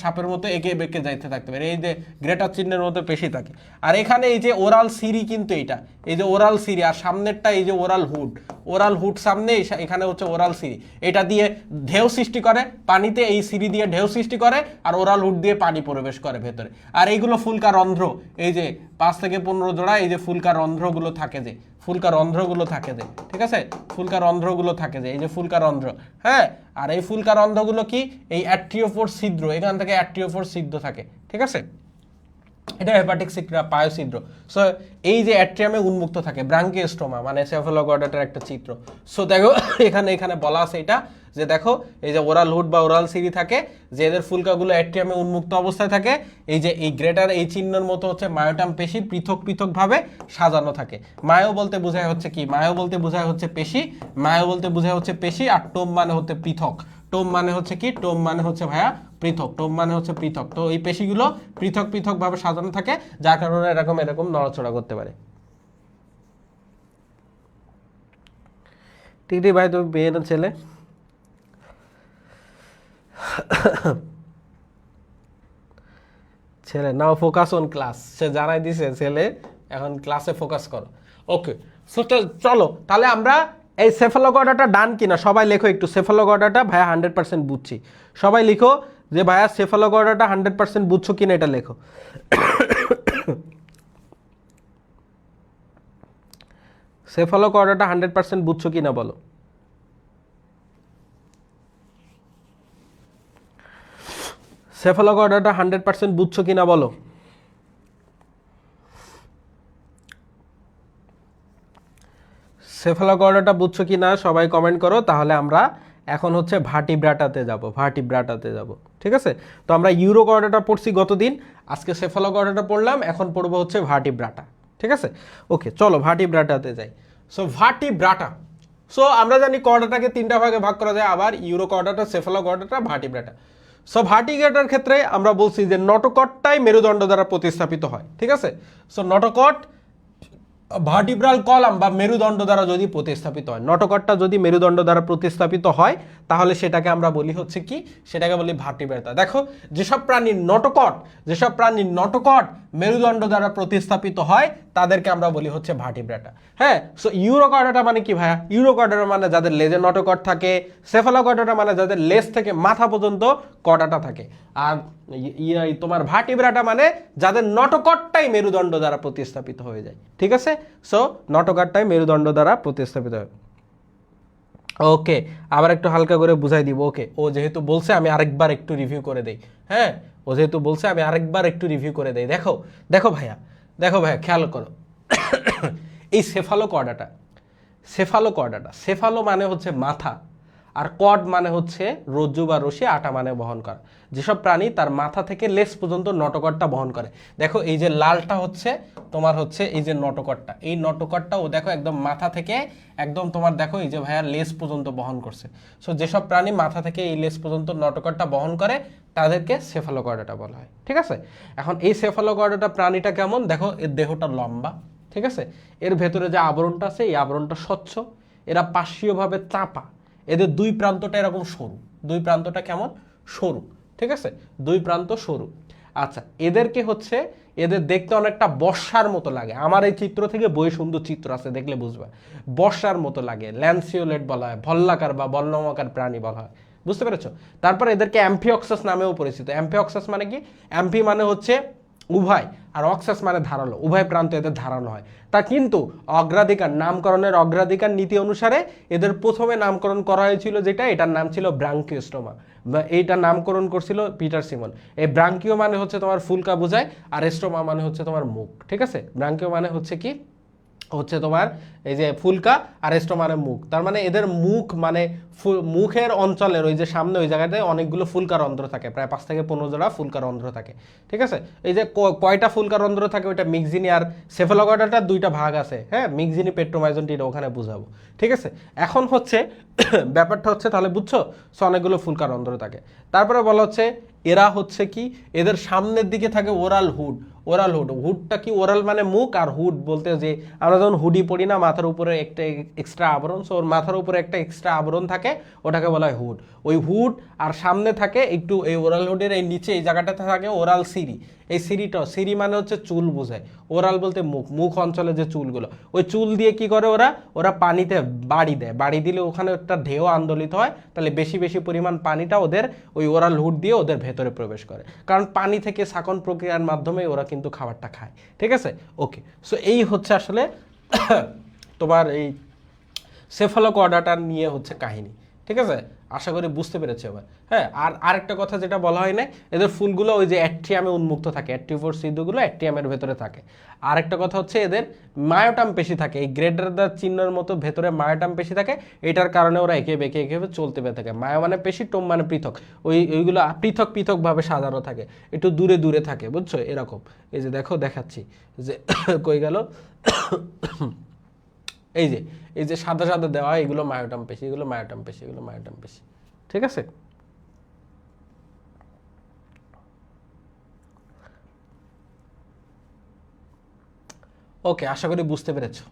সাপের মতো একে বেঁকে যাইতে থাকতে পারে। এই যে গ্রেটার চিহ্নের মতো পেশি থাকে। আর এখানে এই যে ওরাল সিরি, কিন্তু এইটা এই যে ওরাল সিরি, আর সামনেরটা এই যে ওরাল হুড, ওরাল হুড সামনে, এখানে হচ্ছে ওরাল সিরি। এটা দিয়ে ঢেউ সৃষ্টি করে পানিতে, এই সিরি দিয়ে ঢেউ সৃষ্টি করে, আর ওরাল হুড দিয়ে পানি প্রবেশ করে ভেতরে। আর এইগুলো ফুলকা রন্ধ্র, এই যে 5 থেকে 15 জোড়া এই যে ফুলকা রন্ধ্রগুলো থাকে, যে ফুলকা রন্ধ্রগুলো থাকে, যে ঠিক আছে, ফুলকা রন্ধ্রগুলো থাকে, যে এই যে ফুলকা রন্ধ্র, হ্যাঁ। আর এই ফুলকা রন্ধ্রগুলো কি, এই অ্যাট্রিওফোর ছিদ্র, এখান থেকে অ্যাট্রিওফোর ছিদ্র থাকে, ঠিক আছে। এটা হেপাটিক সিক্রা পায়োছিদ্র। সো এই যে অ্যাট্রিয়ামে উন্মুক্ত থাকে, ব্রাঙ্কিওস্টোমা মানে সেফালোগডাটার একটা চিত্র। সো দেখো এখানে এখানে বলা আছে এটা, যে দেখো এই যে ওরাল হুড বা ওরাল সিরি থাকে, যে এদের ফুলকাগুলো অ্যাট্রিয়ামে উন্মুক্ত অবস্থায় থাকে। এই যে এই গ্রেটার এই চিহ্নের মতো হচ্ছে মায়োটাম পেশি পৃথক পৃথকভাবে সাজানো থাকে। মায়ো বলতে বোঝায় হচ্ছে কি, মায়ো বলতে বোঝায় হচ্ছে পেশি, মায়ো বলতে বোঝায় হচ্ছে পেশি, আর টোম মানে হচ্ছে পৃথক। টোম মানে হচ্ছে কি, টোম মানে হচ্ছে ভাইয়া পৃথক, টোম মানে হচ্ছে পৃথক। তো এই পেশিগুলো পৃথক পৃথক ভাবে সাজানো থাকে, যার কারণে এরকম এরকম নড়াচড়া করতে পারে। টিটি ভাই তুমি মেয়ে না ছেলে? ছেলে। নাও ফোকাস অন ক্লাস, সে জানাই দিছে ছেলে, এখন ক্লাসে ফোকাস করো। ওকে, চলো তাহলে আমরা এই সেফালোগডাটা ডান কিনা সবাই লেখো একটু। সেফালোগডাটা ভাইয়া 100% বুঝছি, সবাই লিখো যে ভাইয়া সেফালোগডাটা 100% বুঝছো কিনা এটা লেখো। সেফালোগডাটা 100% বুঝছো কিনা বলো। সেফালোগডাটা 100% বুঝছো কিনা বলো। সেফালোগডাটা বুঝছো কিনা সবাই কমেন্ট করো। তাহলে আমরা এখন হচ্ছে ভার্টিব্রাটাতে যাব, ভার্টিব্রাটাতে যাব, ঠিক আছে। তো আমরা ইউরোগডাটা পড়ছি গতদিন, আজকে সেফালোগডাটা পড়লাম, এখন পড়বো হচ্ছে ভার্টিব্রাটা, ঠিক আছে। ওকে, চলো ভার্টিব্রাটাতে যাই। সো ভার্টিব্রাটা, সো আমরা জানি কর্ডাটাকে 3টা ভাগে ভাগ করা যায়, আবার ইউরোকর্ডাটা, সেফালোগডাটা, ভার্টিব্রাটা। সো ভার্টিব্রাটার ক্ষেত্রে আমরা বলছি যে নটোকটটাই মেরুদণ্ড দ্বারা প্রতিস্থাপিত হয়, ঠিক আছে। সো নটোকট ভার্টিব্রাল কলাম বা মেরুদণ্ড দ্বারা যদি প্রতিস্থাপিত হয়, নটোকটটা যদি মেরুদণ্ড দ্বারা প্রতিস্থাপিত হয়, তাহলে সেটাকে আমরা বলি হচ্ছে কি, সেটাকে বলি ভার্টিব্রাটা। দেখো যেসব প্রাণীর নটোকট মেরুদণ্ড দ্বারা প্রতিস্থাপিত হয়, তাদেরকে আমরা বলি হচ্ছে ভার্টিব্রাটা, হ্যাঁ। সো ইউরোকর্ডাটা মানে কি ভাইয়া, ইউরোকর্ডাটা মানে যাদের লেজে নটোকট থাকে, সেফালোকর্ডাটা মানে যাদের লেজ থেকে মাথা পর্যন্ত কর্ডাটা থাকে, আর তোমার ভার্টিব্রাটা মানে যাদের নটোকটটাই মেরুদণ্ড দ্বারা প্রতিস্থাপিত হয়ে যায়, ঠিক আছে। সো নটোকটটাই মেরুদণ্ড দ্বারা প্রতিস্থাপিত হয়। ওকে, আবার একটু হালকা করে বুঝাই দিব। ওকে, ও যেহেতু বলছে আমি আরেকবার একটু রিভিউ করে দেই, হ্যাঁ, ও যেহেতু বলছে আমি আরেকবার একটু রিভিউ করে দেই। দেখো দেখো ভাইয়া, দেখো ভাইয়া খেয়াল করো, এই সেফালোকর্ডাটা, সেফালো মানে হচ্ছে মাথা, আর কর্ড মানে হচ্ছে রজ্জু বা রশি, আটা মানে বহন করা। যেসব প্রাণী তার মাথা থেকে লেজ পর্যন্ত নটোকটটা বহন করে, দেখো এই যে লালটা হচ্ছে তোমার হচ্ছে এই যে নটোকটটা, এই নটোকটটা ও দেখো একদম মাথা থেকে একদম তোমার দেখো এই যে ভাইয়া লেজ পর্যন্ত বহন করছে। সো যেসব প্রাণী মাথা থেকে এই লেজ পর্যন্ত নটোকটটা বহন করে, তাদেরকে সেফালোকর্ডাটা বলা হয়, ঠিক আছে। এখন এই সেফালোকর্ডাটা প্রাণীটা কেমন, দেখো এর দেহটা লম্বা, ঠিক আছে, এর ভেতরে যে আবরণটা আছে এই আবরণটা স্বচ্ছ, এরা পার্শ্বীয়ভাবে চাপা, এদের দুই প্রান্তটা এরকম সরু, দুই প্রান্তটা কেমন সরু, ঠিক আছে, দুই প্রান্ত সরু। আচ্ছা, এদেরকে হচ্ছে এদের দেখতে অনেকটা বর্ষার মতো লাগে। আমার এই চিত্র থেকে বই সুন্দর চিত্র আছে, দেখলে বুঝবে, বর্ষার মতো লাগে। ল্যান্সিওলেট বলা হয়, ভল্লাকার বা বল্লমাকার প্রাণী বলা হয়, বুঝতে পেরেছো? তারপর এদেরকে অ্যাম্ফিঅক্সাস নামেও পরিচিত। অ্যাম্ফিঅক্সাস মানে কি? অ্যাম্ফি মানে হচ্ছে উভয়, আর অক্সাস মানে ধারালো, উভয় প্রান্ত এদের ধারালো হয়। তা কিন্তু অগ্রাধিকার, নামকরণের অগ্রাধিকার নীতি অনুসারে এদের প্রথমে নামকরণ করা হয়েছিল যেটা, এটার নাম ছিল ব্রাঙ্কিওস্টোমা। এইটার নামকরণ করছিল পিটার সিমন। এই ব্রাঙ্কিও মানে হচ্ছে তোমার ফুলকা বোঝায়, আর স্টোমা মানে হচ্ছে তোমার মুখ, ঠিক আছে? ব্রাঙ্কিও মানে হচ্ছে কি, হচ্ছে তোমার এই যে ফুলকা, আর স্টোমা মানে মুখ। তার মানে এদের মুখ মানে মুখের অঞ্চলের ওই যে সামনে ওই জায়গাতে অনেকগুলো ফুলকা রন্ধ্র থাকে, প্রায় 5 থেকে 15 জোড়া ফুলকা রন্ধ্র থাকে, ঠিক আছে? এই যে কয়টা ফুলকা রন্ধ্র থাকে ওইটা মিক্সিনি আর সেফালোগয়ডাটার দুইটা ভাগ আছে, হ্যাঁ, মিক্সিনি পেট্রোমাইজনটি ওখানে বুঝাবো, ঠিক আছে? এখন হচ্ছে ব্যাপারটা হচ্ছে, তাহলে বুঝছো, সো অনেকগুলো ফুলকা রন্ধ্র থাকে। তারপরে বলা হচ্ছে এরা হচ্ছে কি, এদের সামনের দিকে থাকে ওরাল হুড। ওরাল হুড, হুডটা কি? ওরাল মানে মুখ, আর হুড বলতে যে আমরা যখন হুডি পড়ি না, মাথার উপরে একটা এক্সট্রা আবরণ, সো ওর মাথার উপরে একটা এক্সট্রা আবরণ থাকে, ওটাকে বলা হয় হুড। ওই হুড আর সামনে থাকে একটু এই ওরাল হুডের এই নিচে এই জায়গাটাতে থাকে ওরাল সিরি। এই সিরিটা, সিরি মানে হচ্ছে চুল বোঝায়, ওরাল বলতে মুখ, মুখ অঞ্চলে যে চুলগুলো, ওই চুল দিয়ে কি করে ওরা, ওরা পানিতে বাড়ি দেয়। বাড়ি দিলে ওখানে একটা ঢেউ আন্দোলিত হয়, তাহলে বেশি বেশি পরিমাণ পানিটা ওদের ওই ওরাল হুড দিয়ে ওদের ভেতরে প্রবেশ করে, কারণ পানি থেকে শাকন প্রক্রিয়ার মাধ্যমে ওরা কিন্তু খাবারটা খায়, ঠিক আছে? ওকে, সো এই হচ্ছে আসলে তোমার এই সেফালোকর্ডাটা নিয়ে হচ্ছে কাহিনী, ঠিক আছে? আশা করি বুঝতে পেরেছি এবার। হ্যাঁ, আর আরেকটা কথা যেটা বলা হয় না, এদের ফুলগুলো ওই যে অ্যাট্রিয়ামে উন্মুক্ত থাকে, অ্যাট্রিওফোর সিদ্ধগুলো অ্যাট্রিয়ামের ভেতরে থাকে। আরেকটা কথা হচ্ছে এদের মায়োটাম পেশি থাকে, এই গ্রেটার দ্য চিহ্নের মতো ভেতরে মায়োটাম পেশি থাকে, এটার কারণে ওরা একে বেঁকে চলতে পেরে থাকে। মায়ো মানে পেশি, টোম মানে পৃথক, ওইগুলো পৃথক পৃথকভাবে সাজানো থাকে, একটু দূরে দূরে থাকে, বুঝছো? এরকম এই যে দেখো, দেখাচ্ছি যে কই গেল, এই যে এই যে সাদা সাদা দেওয়া, এগুলো মায়োটাম পেশি, এগুলো মায়োটাম পেশি, এগুলো মায়োটাম পেশি, ঠিক আছে? ওকে, আশা করি বুঝতে পেরেছো।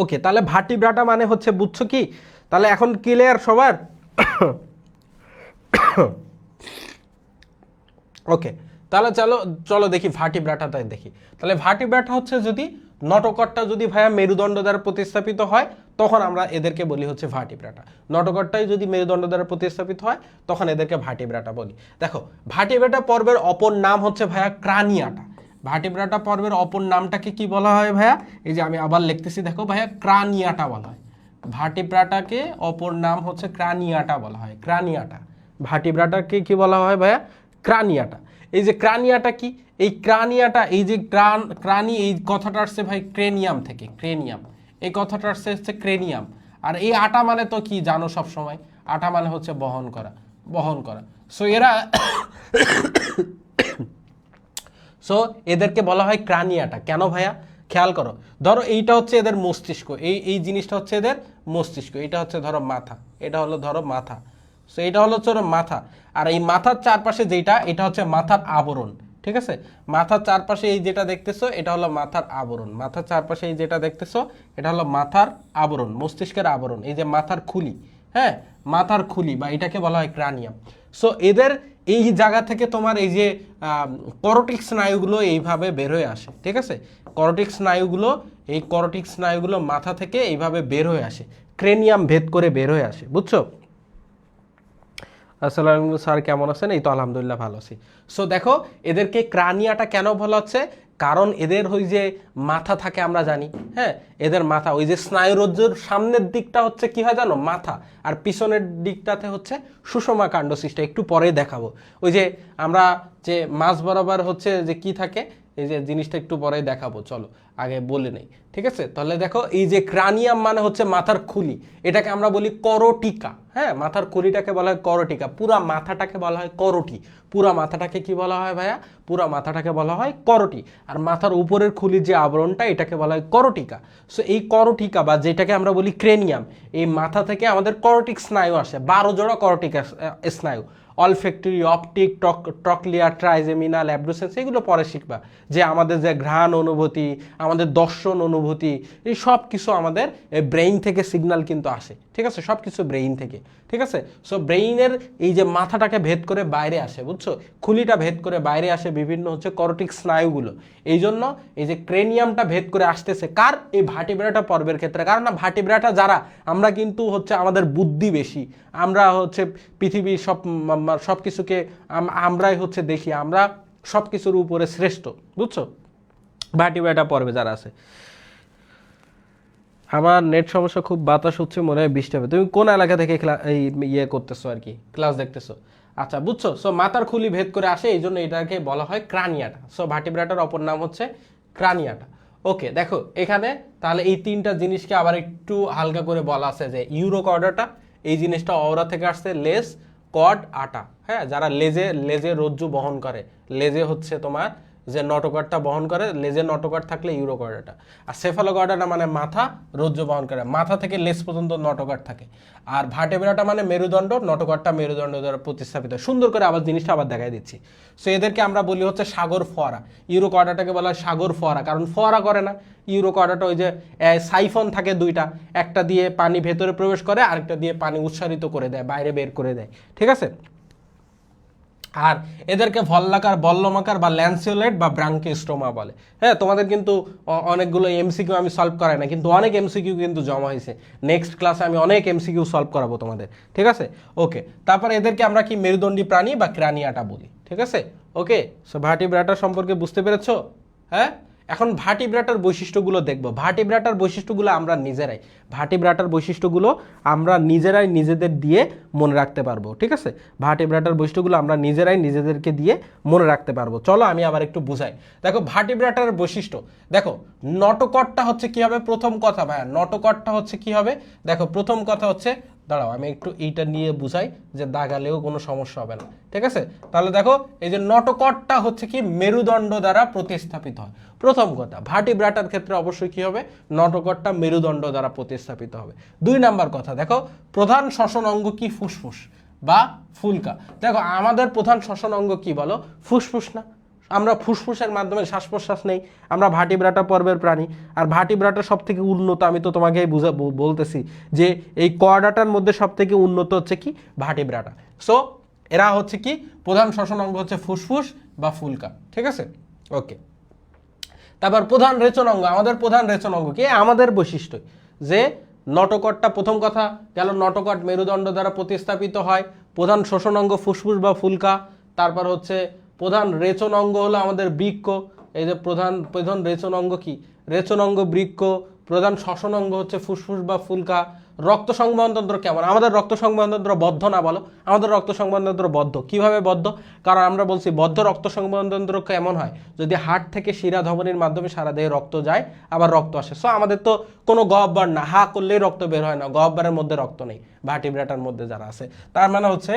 ওকে, তাহলে ভার্টিব্রাটা মানে হচ্ছে, বুঝছো কি? তাহলে এখন ক্লিয়ার সবার? ওকে, তাহলে চলো চলো দেখি ভার্টিব্রাটাটাই দেখি। তাহলে ভার্টিব্রাটা হচ্ছে, যদি নটোকটটা যদি ভাইয়া মেরুদণ্ড দ্বারা প্রতিস্থাপিত হয়, তখন আমরা এদেরকে বলি হচ্ছে ভার্টিব্রাটা। নটোকটটাই যদি মেরুদণ্ড দ্বারা প্রতিস্থাপিত হয়, তখন এদেরকে ভার্টিব্রাটা বলি। দেখো, ভার্টিব্রাটা পর্বের অপর নাম হচ্ছে ভাইয়া ক্রানিয়াটা। ভার্টিব্রাটা পর্বের অপর নামটাকে কি বলা হয় ভাইয়া? এই যে আমি আবার লিখতেছি, দেখো ভাইয়া, ক্রানিয়াটা বলা হয়। ভার্টিব্রাটাকে অপর নাম হচ্ছে ক্রানিয়াটা বলা হয়, ক্রানিয়াটা। ভার্টিব্রাটাকে কি বলা হয় ভাইয়া? ক্রানিয়াটা। এই যে ক্রানিয়াটা কি, এই ক্রানিয়াটা, এই যে ক্রানি, এই কথাটা আসছে ভাই ক্রেনিয়াম থেকে, ক্রেনিয়াম, এই কথাটা আসছে হচ্ছে ক্রেনিয়াম। আর এই আটা মানে তো কি জানো সব সময়, আটা মানে হচ্ছে বহন করা, বহন করা। সো এরা সো এদেরকে বলা হয় ক্রানিয়াটা। কেন ভাইয়া? খেয়াল করো, ধরো এইটা হচ্ছে এদের মস্তিষ্ক, এই জিনিসটা হচ্ছে এদের মস্তিষ্ক, এটা হচ্ছে ধরো মাথা, এটা হলো ধরো মাথা, সো এটা হলো হচ্ছে মাথা। আর এই মাথার চারপাশে যেটা, এটা হচ্ছে মাথার আবরণ, ঠিক আছে? মাথার চারপাশে এই যেটা দেখতেছো, এটা হলো মাথার আবরণ। মাথার চারপাশে এই যেটা দেখতেছো, এটা হলো মাথার আবরণ, মস্তিষ্কের আবরণ, এই যে মাথার খুলি, হ্যাঁ, মাথার খুলি, বা এটাকে বলা হয় ক্রানিয়াম। সো এদের এই জায়গা থেকে তোমার এই যে করটিক স্নায়ুগুলো এইভাবে বের হয়ে আসে, ঠিক আছে? করটিক স্নায়ুগুলো, এই করটিক স্নায়ুগুলো মাথা থেকে এইভাবে বের হয়ে আসে, ক্রেনিয়াম ভেদ করে বের হয়ে আসে, বুঝছো? আসসালামু আলাইকুম স্যার, কেমন আছেন? এই তো আলহামদুলিল্লাহ ভালো আছি। সো দেখো, এদেরকে ক্রানিয়াটা কেন বলা হচ্ছে? কারণ এদের ওই যে মাথা থাকে, আমরা জানি, হ্যাঁ, এদের মাথা, ওই যে স্নায়ুরজ্জুর সামনের দিকটা হচ্ছে কি হয় জানো, মাথা, আর পিছনের দিকটাতে হচ্ছে সুষমা কাণ্ড সৃষ্টি, একটু পরে দেখাবো। ওই যে আমরা যে মাছ বরাবর হচ্ছে যে কি থাকে, এই যে জিনিসটা একটু পরে দেখাবো, চলো আগে বলে নেই, ঠিক আছে? তাহলে দেখো, এই যে ক্রানিয়াম মানে হচ্ছে মাথার খুলি, এটাকে আমরা বলি করটিকা, হ্যাঁ, মাথার খুলিটাকে বলা হয় করটিকা, পুরা মাথাটাকে বলা হয় করটি। পুরা মাথাটাকে কি বলা হয় ভাইয়া? পুরা মাথাটাকে বলা হয় করটি। আর মাথার উপরের খুলির যে আবরণটা, এটাকে বলা হয় করটিকা। সো এই করটিকা, বা যেটাকে আমরা বলি ক্রেনিয়াম, এই মাথা থেকে আমাদের করটিক স্নায়ু আসে, 12 জোড়া করটিক স্নায়ু, olfactory, optic, trochlear, trigeminal, abducens, এগুলো পরে শিখবা। যে আমাদের যে ঘ্রাণ অনুভূতি, আমাদের দর্শন অনুভূতি, এই সব কিছু আমাদের ব্রেইন থেকে সিগন্যাল কিন্তু আসে, ঠিক আছে, সব কিছু ব্রেইন থেকে, ঠিক আছে। সো ব্রেইনের এই যে মাথাটাকে ভেদ করে বাইরে আসে, বুঝছো, খুলিটা ভেদ করে বাইরে আসে বিভিন্ন হচ্ছে করটিক স্নায়ুগুলো। এই জন্য এই যে ক্রেনিয়ামটা ভেদ করে আসতেছে কার, এই ভার্টিব্রাটা পর্বের ক্ষেত্রে। কারণ না ভার্টিব্রাটা যারা, আমরা কিন্তু হচ্ছে আমাদের বুদ্ধি বেশি, আমরা হচ্ছে পৃথিবীর সব কিছুকে আমরাই হচ্ছে দেখি, আমরা সব কিছুর উপরে শ্রেষ্ঠ, বুঝছো, ভার্টিব্রাটা পর্বে যারা আছে। আমার নেট সমস্যা, খুব বাতাস হচ্ছে, মনে হয় বৃষ্টি হবে। তুমি কোন এলাকা থেকে এই ইয়ে করতেছো আর কি, ক্লাস দেখতেছো? আচ্ছা, বুঝছো। সো মাথার খুলি ভেদ করে আসে, এই জন্য এটাকে বলা হয় ক্রানিয়াটা। সো ভার্টিব্রাটার অপর নাম হচ্ছে ক্রানিয়াটা। ওকে, দেখো এখানে তাহলে এই তিনটা জিনিসকে আবার একটু হালকা করে বলা আছে যে ইউরোকর্ডাটা, এই জিনিসটা অওরা থেকে আসছে, লেজ কর্ড আটা, হ্যাঁ, যারা লেজে রজ্জু বহন করে, লেজে হচ্ছে তোমার যে নটোকর্ডটা বহন করে, লেজের নটোকর্ড থাকলে ইউরোকর্ডাটা। আর সেফালোকর্ডাটা মানে মাথা, রজ্জু বহন করে, মাথা থেকে লেজ পর্যন্ত নটোকর্ড থাকে। আর ভার্টেব্রাটা মানে মেরুদণ্ড, নটোকর্ডটা মেরুদণ্ড দ্বারা প্রতিস্থাপিত। সুন্দর করে আবার জিনিসটা আবার দেখাই দিচ্ছি। সো এদেরকে আমরা বলি হচ্ছে সাগর ফোয়ারা। ইউরোকর্ডাটাকে বলা হয় সাগর ফোয়ারা, কারণ ফোয়ারা করে না। ইউরোকর্ডাটা ওই যে সাইফন থাকে দুইটা, একটা দিয়ে পানি ভেতরে প্রবেশ করে, আরেকটা দিয়ে পানি উৎসারিত করে দেয়, বাইরে বের করে দেয়, ঠিক আছে। আর এদেরকে ভল্লাকার, বল্লমাকার বা ল্যান্সিওলেট বা ব্রাঙ্কিওস্টোমা বলে। হ্যাঁ, তোমাদের কিন্তু অনেকগুলো এমসিকিউ আমি সলভ করাই না, কিন্তু অনেক এমসিকিউ কিন্তু জমা হয়েছে। নেক্সট ক্লাসে আমি অনেক এমসিকিউ সলভ করাবো তোমাদের, ঠিক আছে। ওকে, তারপর এদেরকে আমরা কি মেরুদণ্ডী প্রাণী বা ক্রানিয়াটা বলি, ঠিক আছে। ওকে, সো ভার্টিব্রাটা সম্পর্কে বুঝতে পেরেছো? হ্যাঁ, এখন ভার্টিব্রাটার বৈশিষ্ট্যগুলো দেখবো। ভার্টিব্রাটার বৈশিষ্ট্যগুলো আমরা নিজেরাই নিজেদের দিয়ে মনে রাখতে পারবো, ঠিক আছে। ভার্টিব্রাটার বৈশিষ্ট্যগুলো আমরা নিজেদেরকে দিয়ে মনে রাখতে পারবো। চলো আমি আবার একটু বুঝাই। দেখো ভার্টিব্রাটার বৈশিষ্ট্য, দেখো নটোকর্ডটা হচ্ছে কি হবে, প্রথম কথা ভাইয়া, নটোকর্ডটা হচ্ছে কি হবে, দেখো প্রথম কথা হচ্ছে, দাঁড়াও আমি একটু এইটা নিয়ে বুঝাই যে দাগালেও কোনো সমস্যা হবে না, ঠিক আছে। তাহলে দেখো এই যে নটোকর্ডটা হচ্ছে কি মেরুদণ্ড দ্বারা প্রতিস্থাপিত হয়। প্রথম কথা, ভার্টিব্রাটার ক্ষেত্রে অবশ্যই কি হবে, নটোকর্ডটা মেরুদণ্ড দ্বারা প্রতিস্থাপিত হবে। দুই নাম্বার কথা, দেখো প্রধান শ্বসন অঙ্গ কি, ফুসফুস বা ফুলকা। দেখো আমাদের প্রধান শ্বসন অঙ্গ কি বলো, ফুসফুস না? আমরা ফুসফুসের মাধ্যমে শ্বাস প্রশ্বাস নেই, আমরা ভার্টিব্রাটা পর্বের প্রাণী। আর ভার্টিব্রাটা সব থেকে উন্নত, আমি তো তোমাকে বলতেছি যে এই কর্ডাটার মধ্যে সব থেকে উন্নত হচ্ছে কি, ভার্টিব্রাটা। সো এরা হচ্ছে কি, প্রধান শ্বসন অঙ্গ হচ্ছে ফুসফুস বা ফুলকা, ঠিক আছে। ওকে, তারপর প্রধান রেচন অঙ্গ, আমাদের প্রধান রেচন অঙ্গ কি, আমাদের বৈশিষ্ট্য যে নটোকর্ডটা, প্রথম কথা গেল নটোকর্ড মেরুদণ্ড দ্বারা প্রতিস্থাপিত হয়, প্রধান শোষণ অঙ্গ ফুসফুস বা ফুলকা। তারপর হচ্ছে প্রধান রেচন অঙ্গ হলো আমাদের বৃক্ক, এই যে প্রধান রেচন অঙ্গ কি, রেচন অঙ্গ বৃক্ক। প্রধান শ্বসন অঙ্গ হচ্ছে ফুসফুস বা ফুলকা। রক্ত সংবহনতন্ত্র কেমন, আমাদের রক্ত সংবহনতন্ত্র বদ্ধ না বলো, আমাদের রক্ত সংবহনতন্ত্র বদ্ধ। কিভাবে বদ্ধ, কারণ আমরা বলছি বদ্ধ রক্ত সংবহনতন্ত্র কেমন হয়, যদি হার্ট থেকে শিরা ধমনির মাধ্যমে সারা দেহে রক্ত যায়, আবার রক্ত আসে। সো আমাদের তো কোনো গহ্বর না, হা করলেই রক্ত বের হয় না, গহ্বরের মধ্যে রক্ত নেই ভার্টিব্রাটার মধ্যে যারা আছে। তার মানে হচ্ছে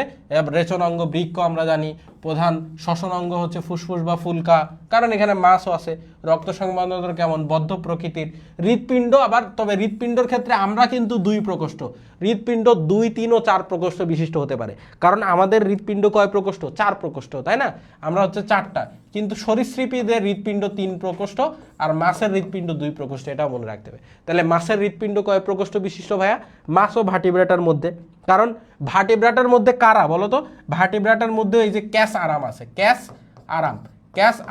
রেচন অঙ্গ বৃক্ক আমরা জানি, প্রধান শ্বসন অঙ্গ হচ্ছে ফুসফুস বা ফুলকা, কারণ এখানে মাছও আছে। রক্ত সংবহনতন্ত্র কেমন, বদ্ধ প্রকৃতির। হৃৎপিণ্ড আবার, তবে হৃৎপিণ্ডর ক্ষেত্রে আমরা কিন্তু দুই প্রকোষ্ঠ, হৃৎপিণ্ড 2, 3 ও 4 প্রকোষ্ঠ বিশিষ্ট হতে পারে, কারণ আমাদের হৃৎপিণ্ড কয় প্রকোষ্ঠ, 4 প্রকোষ্ঠ, তাই না, আমরা হচ্ছে 4টা। কিন্তু সরীসৃপীদের হৃৎপিণ্ড 3 প্রকোষ্ঠ, আর মাছের হৃৎপিণ্ড 2 প্রকোষ্ঠ, এটাও মনে রাখতে হবে। তাহলে মাছের হৃৎপিণ্ড কয় প্রকোষ্ঠ বিশিষ্ট ভাইয়া, মাছ ও ভার্টিব্রাটার মধ্যে। কারণ ভার্টিব্রাটার মধ্যে কারা বলো তো, ভার্টিব্রাটার মধ্যে এই যে ক্যাস আরাম আছে, ক্যাস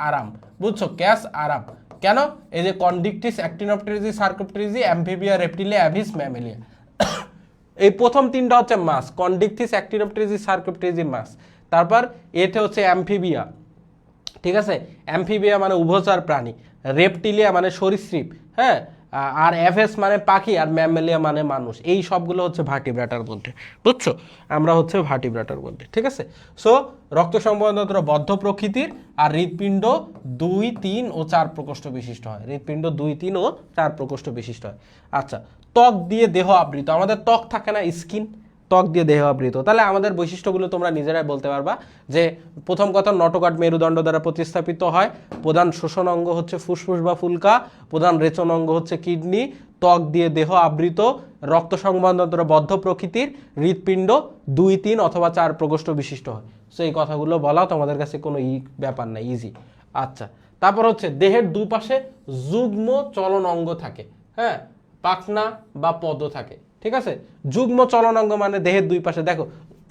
আরাম, বুঝছো, ক্যাস আরাম কেন, এই যে Chondrichthyes, Actinopterygii, Sarcopterygii, Amphibia, Reptilia, Aves, Mammalia, এই প্রথম তিনটা হচ্ছে মাছ, কন্ডিকটিস, অ্যাক্টিনোপটেরিজি, সার্কোপটেরিজি মাছ। তারপর এতে হচ্ছে অ্যামফিবিয়া, ঠিক আছে, অ্যামফিবিয়া মানে উভচর প্রাণী, রেপটিলিয়া মানে সরীসৃপ, হ্যাঁ, আর অ্যাভেস মানে পাখি, আর ম্যামেলিয়া মানে মানুষ। এই সবগুলো হচ্ছে ভার্টিব্রাটার মধ্যে, বুঝছো, আমরা হচ্ছে ভার্টিব্রাটার মধ্যে, ঠিক আছে। সো রক্ত সংবহনতন্ত্র বদ্ধ প্রকৃতির, আর হৃৎপিণ্ড 2, 3 ও 4 প্রকোষ্ঠ বিশিষ্ট হয়, হৃৎপিণ্ড 2, 3 ও 4 প্রকোষ্ঠ বিশিষ্ট হয়। আচ্ছা, ত্বক দিয়ে দেহ আবৃত, আমাদের ত্বক থাকে না, স্কিন, ত্বক দিয়ে দেহ আবৃত। তাহলে আমাদের বৈশিষ্ট্যগুলো তোমরা নিজেরাই বলতে পারবা যে প্রথম কথা, নটোকর্ড মেরুদণ্ড দ্বারা প্রতিস্থাপিত হয়, প্রধান শোষণ অঙ্গ হচ্ছে ফুসফুস বা ফুলকা, প্রধান রেচন অঙ্গ হচ্ছে কিডনি, ত্বক দিয়ে দেহ আবৃত, রক্ত সংবহনতন্ত্র বদ্ধ প্রকৃতির, হৃৎপিণ্ড 2, 3 অথবা 4 প্রকোষ্ঠ বিশিষ্ট হয়। সো এই কথাগুলো বলা তোমাদের কাছে কোনো ব্যাপার না, ইজি। আচ্ছা, তারপর হচ্ছে দেহের দুপাশে যুগ্ম চলন অঙ্গ থাকে, হ্যাঁ, পাখনা বা পদ থাকে, ঠিক আছে। যুগ্ম চলনাঙ্গ মানে দেহের দুই পাশে, দেখো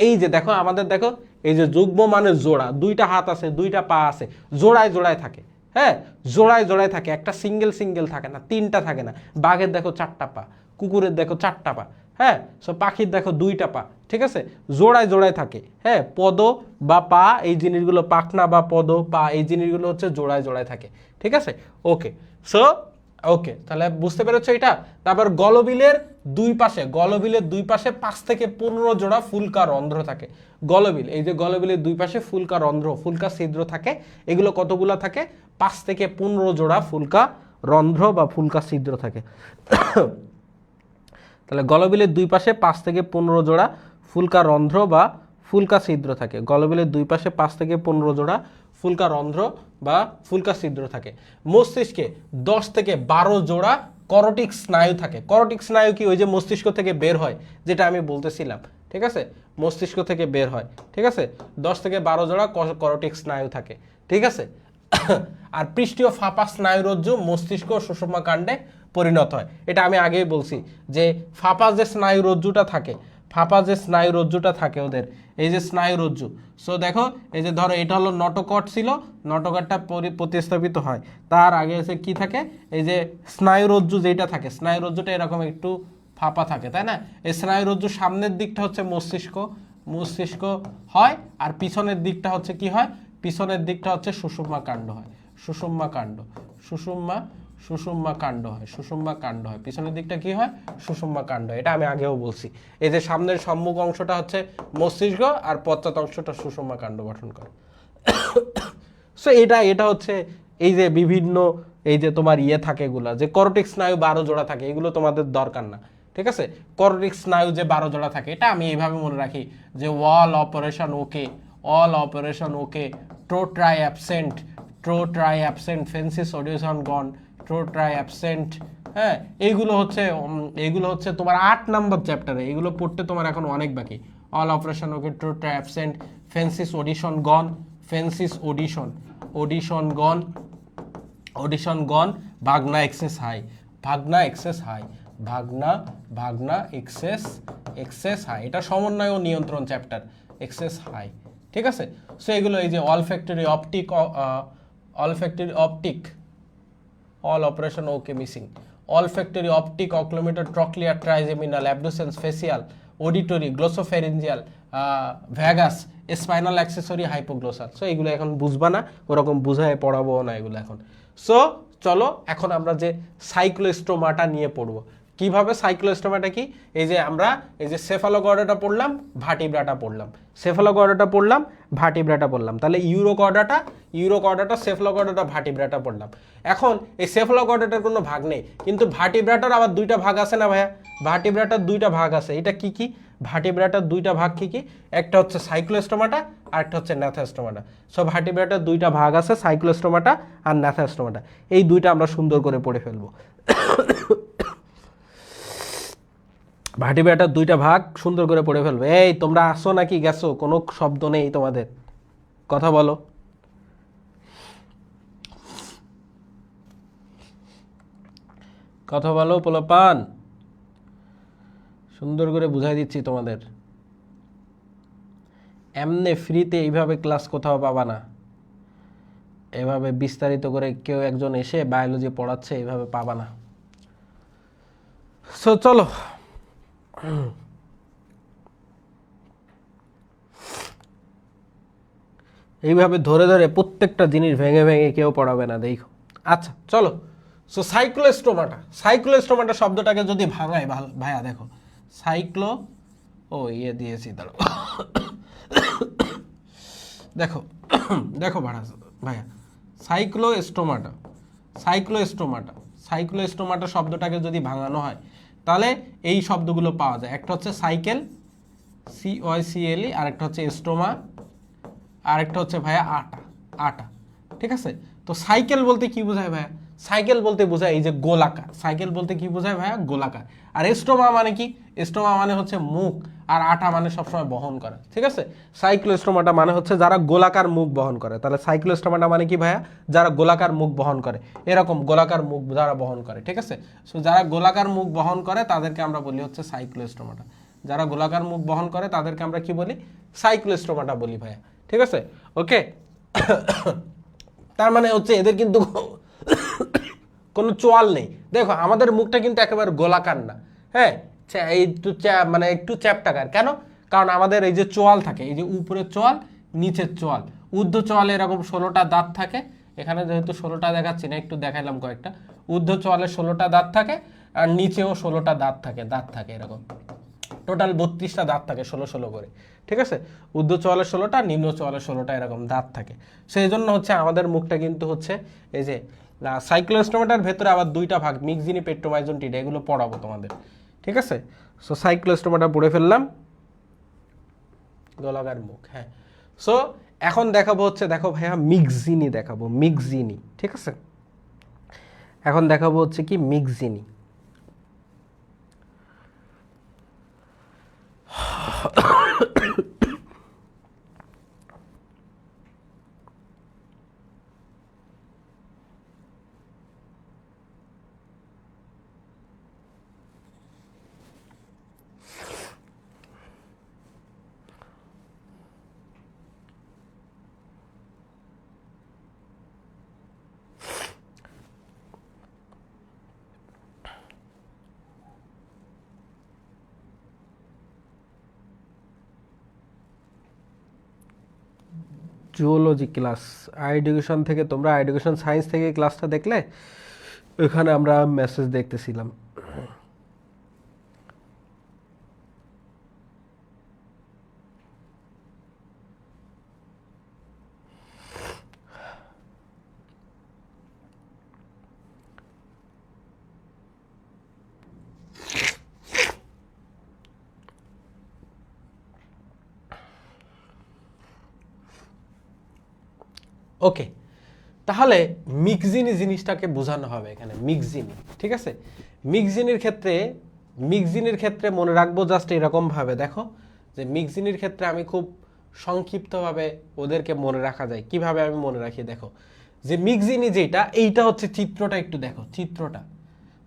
এই যে দেখো আমাদের দেখো এই যে যুগ্ম মানে জোড়া, দুইটা হাত আছে, দুইটা পা আছে, জোড়ায় জোড়ায় থাকে, হ্যাঁ জোড়ায় জোড়ায় থাকে, একটা সিঙ্গেল সিঙ্গেল থাকে না, তিনটা থাকে না। বাঘের দেখো 4টা পা, কুকুরের দেখো 4টা পা, হ্যাঁ সো পাখির দেখো 2টা পা, ঠিক আছে, জোড়ায় জোড়ায় থাকে, হ্যাঁ পদ বা পা এই জিনিসগুলো, পাখনা বা পদ পা এই জিনিসগুলো হচ্ছে জোড়ায় জোড়ায় থাকে, ঠিক আছে। ওকে সো ওকে তাহলে বুঝতে পেরেছো এটা। তারপর গলবিলের দুই পাশে, গলবিলের দুই পাশে 5 থেকে 15 জোড়া ফুলকা রন্ধ্র থাকে। গলবিল, এই যে গলবিলের দুই পাশে ফুলকা রন্ধ্র, ফুলকা ছিদ্র থাকে, এগুলো কতগুলো থাকে? 5 থেকে 15 জোড়া ফুলকা রন্ধ্র বা ফুলকা ছিদ্র থাকে। তাহলে গলবিলের দুই পাশে 5 থেকে 15 জোড়া ফুলকা রন্ধ্র বা ফুলকা ছিদ্র থাকে। গলবিলের দুই পাশে 5 থেকে 15 জোড়া ফুলকা রন্ধ্র বা ফুলকা ছিদ্র থাকে। মস্তিষ্কে 10 থেকে 12 জোড়া করটিক স্নায়ু থাকে। করটিক স্নায়ু কি? ওই যে মস্তিষ্ক থেকে বের হয়, যেটা আমি বলতেছিলাম, ঠিক আছে, মস্তিষ্ক থেকে বের হয়, ঠিক আছে। 10 থেকে 12 জোড়া করটিক স্নায়ু থাকে, ঠিক আছে। আর পৃষ্ঠীয় ফাঁপা স্নায়ুরজ্জু মস্তিষ্ক সুষুম্না কাণ্ডে পরিণত হয়। এটা আমি আগেই বলছি যে ফাঁপা যে স্নায়ুরজ্জুটা থাকে, ফাঁপা যে স্নায়ুরজ্জুটা থাকে ওদের, এই যে স্নায়ুরজ্জু, সো দেখো এই যে ধরো এটা হলো নটোকট ছিল, নটোকটটা প্রতিস্থাপিত হয়, তার আগে এসে কি থাকে? এই যে স্নায়ুরজ্জু যেটা থাকে, স্নায়ুরজ্জুটা এরকম একটু ফাঁপা থাকে, তাই না? এই স্নায়ুরজ্জুর সামনের দিকটা হচ্ছে মস্তিষ্ক, মস্তিষ্ক হয়, আর পিছনের দিকটা হচ্ছে কি হয়? পিছনের দিকটা হচ্ছে সুষুম্না কাণ্ড হয়, সুষুম্না কাণ্ড, সুষুম্না কাণ্ড হয়, সুষুম্না কাণ্ড হয়। পিছনের দিকটা কি হয়? সুষুম্না কাণ্ড। এটা আমি আগেও বলছি। এই যে সামনের সম্মুখ অংশটা হচ্ছে মস্তিষ্ক আর পশ্চাৎ অংশটা সুষুম্না কাণ্ড গঠন করে। সো এটা হচ্ছে এই যে বিভিন্ন এই যে তোমার ইয়ে থাকে এগুলা, যে করটিক স্নায়ু 12 জোড়া থাকে, এগুলো তোমাদের দরকার না, ঠিক আছে। করটিক স্নায়ু যে 12 জোড়া থাকে, এটা আমি এইভাবে মনে রাখি যে all operation okay, all operation okay, try absent, try absent, fancies audition gone, try absent, হ্যাঁ এইগুলো হচ্ছে তোমার 8 নম্বর চ্যাপ্টারে, এগুলো পড়তে তোমার এখন অনেক বাকি। All operation okay, try absent, fancies audition গন, ফেন্সিস অডিশন গন, অডিশন গন, ভাগনা এক্সেস হাই, ভাগনা এক্সেস হাই, ভাগনা এক্সেস হাই, এটা সমন্বয় ও নিয়ন্ত্রণ চ্যাপ্টার, এক্সেস হাই, ঠিক আছে। সো এগুলো এই যে olfactory optic, all operation okay missing, olfactory optic, oculomotor, trochlear, trigeminal, abducens, facial, auditory, glossopharyngeal, vagus, spinal accessory, hypoglossal. So এগুলো এখন বুঝবা না, ওরকম বুঝায় পড়াবো না এগুলো এখন। সো চলো এখন আমরা যে সাইক্লোস্টোমাটা নিয়ে পড়বো। কিভাবে সাইক্লোস্টোমাটা কি? এই যে আমরা এই যে সেফালোকর্ডাটা পড়লাম, ভার্টিব্রাটা পড়লাম, সেফালোকর্ডাটা পড়লাম, ভার্টিব্রাটা পড়লাম, তাহলে ইউরোকর্ডাটা, সেফালোকর্ডাটা, ভার্টিব্রাটা পড়লাম। এখন এই সেফালোকর্ডাটার কোনো ভাগ নেই, কিন্তু ভার্টিব্রাটার আবার 2টা ভাগ আছে না ভাইয়া? ভার্টিব্রাটার 2টা ভাগ আছে, এটা কি কি? ভার্টিব্রাটার 2টা ভাগ কি কি? একটা হচ্ছে সাইক্লোস্টোমাটা আর একটা হচ্ছে ন্যাথাস্টোমাটা। সো ভার্টিব্রাটার 2টা ভাগ আছে, সাইক্লোস্টোমাটা আর ন্যাথাস্টোমাটা। এই 2টা আমরা সুন্দর করে পড়ে ফেলবো। ভার্টিব্রাটার 2টা ভাগ সুন্দর করে পড়ে ফেলবো। এই তোমরা আসো নাকি গেছো? কোনো শব্দ নেই তোমাদের, কথা বলো। কথা বলো পোলাপান, সুন্দর করে বুঝাই দিচ্ছি তোমাদের। এমনি ফ্রিতে এইভাবে ক্লাস কোথাও পাবা না, এভাবে বিস্তারিত করে কেউ একজন এসে বায়োলজি পড়াচ্ছে এইভাবে পাবা না। সো চলো এইভাবে ধরে ধরে প্রত্যেকটা জিনিস ভেঙে ভেঙে কেউ পড়াবে না, দেখো। আচ্ছা চলো, সো সাইক্লোস্টোমাটা শব্দটাকে যদি ভাঙায় ভাইয়া, দেখো সাইক্লো, ও ইয়ে দিয়েছি দাঁড়ো, দেখো দেখো ভাইয়া, সাইক্লোস্টোমাটা শব্দটাকে যদি ভাঙানো হয় তাহলে এই শব্দগুলো পাওয়া যায়। একটা হচ্ছে সাইকেল, CYCLE, আর একটা হচ্ছে স্টোমা, আর একটা হচ্ছে ভাইয়া আটা, ঠিক আছে। তো সাইকেল বলতে কি বোঝায় ভাইয়া? সাইকেল বলতে বোঝায় এই যে গোলাকার, সাইকেল বলতে কি বোঝায় ভাইয়া? গোলাকার। আর স্টোমা মানে কি? স্টোমা মানে হচ্ছে মুখ, আর আঠা মানে সবসময় বহন করে, ঠিক আছে। সাইক্লোস্টোমাটা মানে হচ্ছে যারা গোলাকার মুখ বহন করে। তাহলে সাইক্লোস্টোমাটা মানে কি ভাইয়া? যারা গোলাকার মুখ বহন করে, এরকম গোলাকার মুখ যারা বহন করে, ঠিক আছে। সো যারা গোলাকার মুখ বহন করে তাদেরকে আমরা বলি হচ্ছে সাইক্লোস্টোমাটা। যারা গোলাকার মুখ বহন করে তাদেরকে আমরা কি বলি? সাইক্লোস্টোমাটা বলি ভাইয়া, ঠিক আছে। ওকে, তার মানে হচ্ছে এদের কিন্তু কোনো চোয়াল নেই। দেখো আমাদের মুখটা কিন্তু একেবারে গোলাকার না, হ্যাঁ, একটু মানে একটু চ্যাপটাকার। কেন? কারণ আমাদের এই যে চোয়াল থাকে, এই যে উপরের চোয়াল, নিচের চোয়াল, ঊর্ধ্ব চোয়ালে এরকম 16টা দাঁত থাকে। এখানে যেহেতু 16টা দেখাচ্ছি না, একটু দেখাইলাম কয়েকটা। ঊর্ধ্ব চোয়ালে 16টা দাঁত থাকে, আর নিচেও 16টা দাঁত থাকে এরকম। টোটাল 32টা দাঁত থাকে, 16 করে, ঠিক আছে। ঊর্ধ্ব চোয়ালে 16টা, নিম্ন চোয়ালে 16টা এরকম দাঁত থাকে। সেই জন্য হচ্ছে আমাদের মুখটা কিন্তু হচ্ছে এই যে সাইক্লোস্টোমাটার ভেতরে আবার দুইটা ভাগ, মিক্সিনি, পেট্রোমাইজন, টিডা, এগুলো পড়াবো তোমাদের, ঠিক আছে। সো সাইক্লোস্টোমাটা পড়ে ফেললাম, গোলাকার মুখ, হ্যাঁ। সো এখন দেখাবো হচ্ছে, দেখো ভাইয়া মিক্সিনি দেখাবো, মিক্সিনি, ঠিক আছে। এখন দেখাবো হচ্ছে কি মিক্সিনি। জুওলজি ক্লাস এডুকেশন থেকে, তোমরা এডুকেশন সায়েন্স থেকে ক্লাসটা দেখলে, ওখানে আমরা মেসেজ দেখতেছিলাম। ওকে, তাহলে মিক্সিনি জিনিসটাকে বোঝানো হবে এখানে, মিক্সিনি, ঠিক আছে। মিক্সিনির ক্ষেত্রে মনে রাখবো জাস্ট এরকমভাবে, দেখো যে মিক্সিনির ক্ষেত্রে আমি খুব সংক্ষিপ্তভাবে ওদেরকে মনে রাখা যায়। কিভাবে আমি মনে রাখি, দেখো যে মিক্সিনি যেটা, এইটা হচ্ছে চিত্রটা, একটু দেখো চিত্রটা।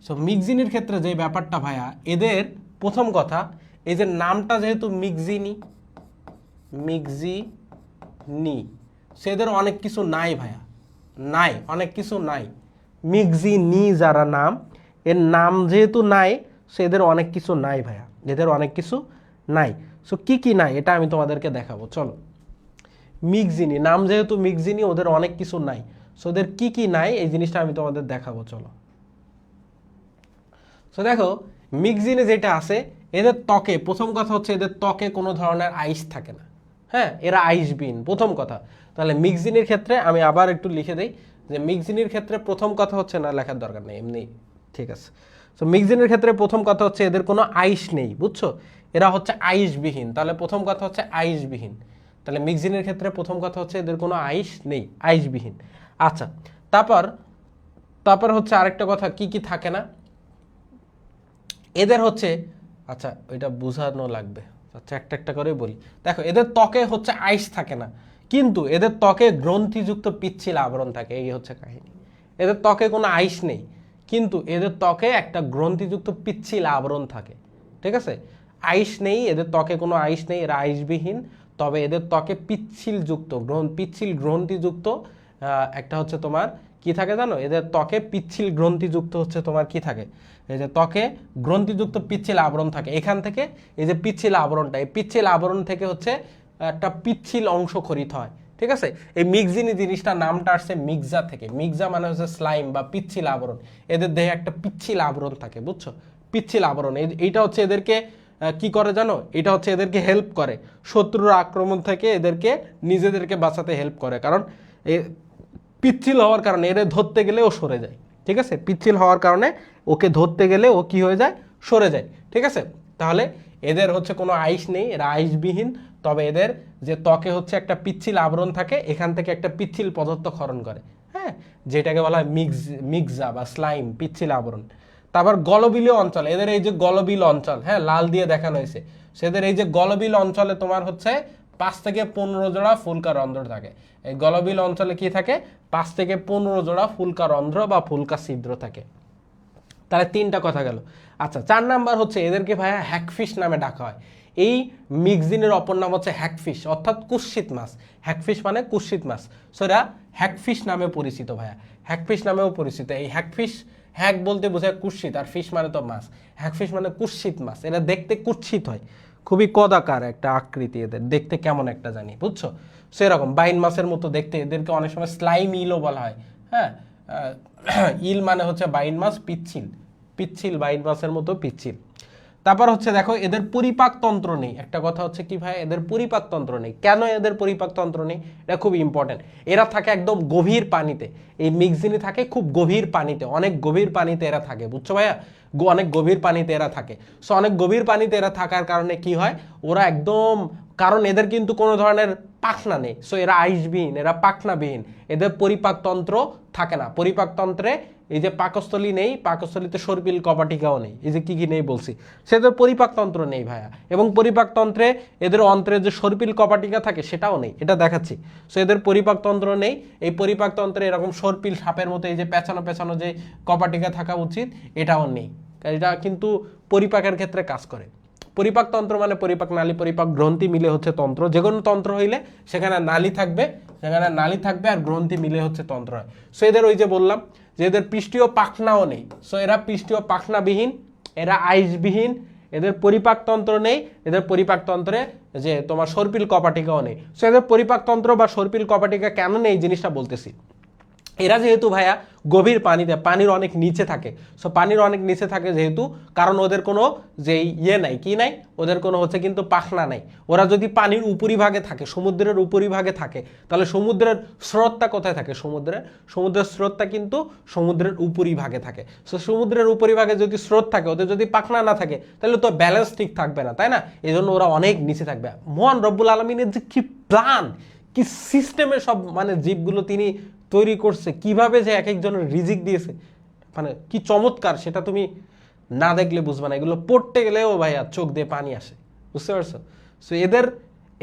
সো মিক্সিনির ক্ষেত্রে যে ব্যাপারটা ভাইয়া, এদের প্রথম কথা, এই যে নামটা যেহেতু মিক্সিনি, সেদের অনেক কিছু নাই ভাইয়া, নাই, অনেক কিছু নাই। মিক্সিনি যারা নাম, এর নাম যেহেতু নাই, সেদের অনেক কিছু নাই ভাইয়া, এদের অনেক কিছু নাই। সো কি কি নাই এটা আমি তোমাদেরকে দেখাবো, চলো। মিক্সিনি নাম যেহেতু মিক্সিনি, ওদের অনেক কিছু নাই। সো ওদের কি কি নাই এই জিনিসটা আমি তোমাদের দেখাবো, চলো। সো দেখো মিক্সিনে যেটা আছে, এদের ত্বকে, প্রথম কথা হচ্ছে এদের ত্বকে কোনো ধরনের আইস থাকে না, হ্যাঁ, এরা আইসবিহীন, প্রথম কথা। তাহলে মিক্সিনির ক্ষেত্রে আমি আবার একটু লিখে দিই যে মিক্সিনির ক্ষেত্রে প্রথম কথা হচ্ছে, না লেখার দরকার নেই, এমনি ঠিক আছে। সো মিক্সিনির ক্ষেত্রে প্রথম কথা হচ্ছে এদের কোনো আইস নেই, বুঝছো, এরা হচ্ছে আইসবিহীন। তাহলে প্রথম কথা হচ্ছে আইসবিহীন। তাহলে মিক্সিনের ক্ষেত্রে প্রথম কথা হচ্ছে এদের কোনো আইস নেই, আইসবিহীন। আচ্ছা, তারপর হচ্ছে আরেকটা কথা, কি কি থাকে না এদের হচ্ছে, আচ্ছা ওইটা বোঝানো লাগবে, আচ্ছা একটা একটা করে বলি। দেখো এদের ত্বকে হচ্ছে আইস থাকে না, কিন্তু এদের ত্বকে গ্রন্থিযুক্ত পিচ্ছিল আবরণ থাকে, এই হচ্ছে কাহিনী। এদের ত্বকে কোনো আইস নেই, কিন্তু এদের ত্বকে একটা গ্রন্থিযুক্ত পিচ্ছিল আবরণ থাকে, ঠিক আছে। আইস নেই, এদের ত্বকে কোনো আইস নেই, এরা আইসবিহীন। তবে এদের ত্বকে পিচ্ছিল গ্রন্থিযুক্ত একটা হচ্ছে তোমার কি থাকে জানো, এদের ত্বকে পিচ্ছিল গ্রন্থিযুক্ত হচ্ছে তোমার কি থাকে, এই যে ত্বকে গ্রন্থিযুক্ত পিচ্ছিল আবরণ থাকে। এখান থেকে এই যে পিচ্ছিল আবরণটা, এই পিচ্ছিল আবরণ থেকে হচ্ছে একটা পিচ্ছিল অংশ খরিত হয়, ঠিক আছে। এই মিক্সিনি জিনিসটা নামটা আসছে মিক্সা থেকে। মিক্সা মানে হচ্ছে স্লাইম বা পিচ্ছিল আবরণ। এদের দেহে একটা পিচ্ছিল আবরণ থাকে, বুঝছো, পিচ্ছিল আবরণ। এইটা হচ্ছে এদেরকে কি করে জানো, এটা হচ্ছে এদেরকে হেল্প করে শত্রুর আক্রমণ থেকে, এদেরকে নিজেদেরকে বাঁচাতে হেল্প করে। কারণ পিচ্ছিল হওয়ার কারণে এদের ধরতে গেলে ও সরে যায়, ঠিক আছে। পিচ্ছিল হওয়ার কারণে ওকে ধরতে গেলে ও কি হয়ে যায়, সরে যায়, ঠিক আছে। তাহলে এদের হচ্ছে কোনো আইস নেই, এরা আইসবিহীন। তবে এদের যে ত্বকে হচ্ছে একটা পিচ্ছিল আবরণ থাকে, এখান থেকে একটা পিচ্ছিল পদার্থ ক্ষরণ করে, হ্যাঁ, যেটাকে বলা হয় মিক্সা বা স্লাইম, পিচ্ছিল আবরণ। তারপর গলবিলীয় অঞ্চল, এদের এই যে গলবিল অঞ্চল, হ্যাঁ, লাল দিয়ে দেখানো হয়েছে। সেদের এই যে গলবিল অঞ্চলে তোমার হচ্ছে 5 থেকে 15 জোড়া ফুলকা রন্ধ্র থাকে। এই গলবিল অঞ্চলে কি থাকে? 5 থেকে 15 জোড়া ফুলকা রন্ধ্র বা ফুলকা ছিদ্র থাকে। তাহলে 3টা কথা গেল। আচ্ছা, 4 নাম্বার হচ্ছে এদেরকে ভাইয়া হ্যাগফিশ নামে ডাকা হয়। এই মিক্সিনের অপর নাম হচ্ছে হ্যাগফিশ, অর্থাৎ কুৎসিত মাছ। হ্যাগফিশ মানে কুৎসিত মাছ, সো এরা হ্যাগফিশ নামে পরিচিত ভাইয়া, হ্যাগফিশ নামেও পরিচিত। এই হ্যাগফিশ, হ্যাগ বলতে বোঝায় কুৎসিত, আর ফিশ মানে তো মাছ। হ্যাগফিশ মানে কুৎসিত মাছ, এরা দেখতে কুৎসিত হয়, খুবই কদাকার একটা আকৃতি, এদের দেখতে কেমন একটা জানি, বুঝছো? সেরকম বাইন মাছের মতো দেখতে, এদেরকে অনেক সময় স্লাইম ইলও বলা হয়। হ্যাঁ, ইল মানে হচ্ছে বাইন মাছ, পিচ্ছিল, পিচ্ছিল বাইন মাছের মতো পিচ্ছিল। তারপর হচ্ছে দেখো এদের পরিপাকতন্ত্র নেই। একটা কথা হচ্ছে কি ভাই, এদের পরিপাকতন্ত্র নেই। কেন এদের পরিপাকতন্ত্র নেই? এটা খুব ইম্পর্টেন্ট। এরা থাকে একদম গভীর পানিতে, এই মিক্সিনি থাকে খুব গভীর পানিতে, অনেক গভীর পানিতে এরা থাকে, বুঝছো ভাইয়া? অনেক গভীর পানিতে এরা থাকে। সো অনেক গভীর পানিতে এরা থাকার কারণে কি হয়, ওরা একদম, কারণ এদের কিন্তু কোনো ধরনের পাখনা নেই, সো এরা আইসবিহীন, এরা পাখনাবিহীন, এদের পরিপাকতন্ত্র থাকে না। পরিপাকতন্ত্রে এই যে পাকস্থলী নেই, পাকস্থলীতে সর্পিল কপাটিকাও নেই, এই যে কি কি নেই বলছি, সেদের পরিপাকতন্ত্র নেই ভাইয়া। এবং পরিপাকতন্ত্রে এদের অন্ত্রে যে সর্পিল কপাটিকা থাকে সেটাও নেই, এটা দেখাচ্ছি। সো এদের পরিপাকতন্ত্র নেই। এই পরিপাকতন্ত্রে এরকম সর্পিল সাপের মতো এই যে পেছানো পেছানো যে কপাটিকা থাকা উচিত, এটাও নেই। এটা কিন্তু পরিপাকের ক্ষেত্রে কাজ করে। পরিপাকতন্ত্র মানে পরিপাক নালী, পরিপাক গ্রন্থি মিলে হচ্ছে তন্ত্র। যে কোনো তন্ত্র হইলে সেখানে নালী থাকবে, সেখানে নালী থাকবে আর গ্রন্থি মিলে হচ্ছে তন্ত্র হয়। সো এদের ওই যে বললাম যে এদের পৃষ্ঠীয় পাখনাও নেই, সো এরা পৃষ্ঠীয় পাখনাবিহীন, এরা আইসবিহীন, এদের পরিপাকতন্ত্র নেই, এদের পরিপাকতন্ত্রে যে তোমার সর্পিল কপাটিকাও নেই। সো এদের পরিপাকতন্ত্র বা সর্পিল কপাটিকা কেন নেই জিনিসটা বলতেছি। এরা যেহেতু ভাইয়া গভীর পানিতে, পানির অনেক নিচে থাকে, সো পানির অনেক নিচে থাকে যেহেতু, কারণ ওদের কোনো যেই নাই, কি নাই, ওদের কোনো হচ্ছে কিন্তু পাখনা নাই। ওরা যদি পানির উপরিভাগে থাকে, সমুদ্রের উপরিভাগে থাকে, তাহলে সমুদ্রের স্রোতটা কোথায় থাকে? সমুদ্রের স্রোতটা কিন্তু সমুদ্রের উপরিভাগে থাকে। সো সমুদ্রের উপরিভাগে যদি স্রোত থাকে, ওদের যদি পাখনা না থাকে, তাহলে তো ব্যালেন্স ঠিক থাকবে না, তাই না? এই জন্য ওরা অনেক নিচে থাকবে। মহান রব্বুল আলমিনের যে কি প্ল্যান, কি সিস্টেমে সব মানে জীবগুলো তিনি তৈরি করছে, কিভাবে যে এক একজনের রিজিক দিয়েছে, মানে কি চমৎকার, সেটা তুমি না দেখলে বুঝবে না। এগুলো পড়তে গেলেও ভাইয়া চোখ দিয়ে পানি আসে, বুঝতে পারছো? সো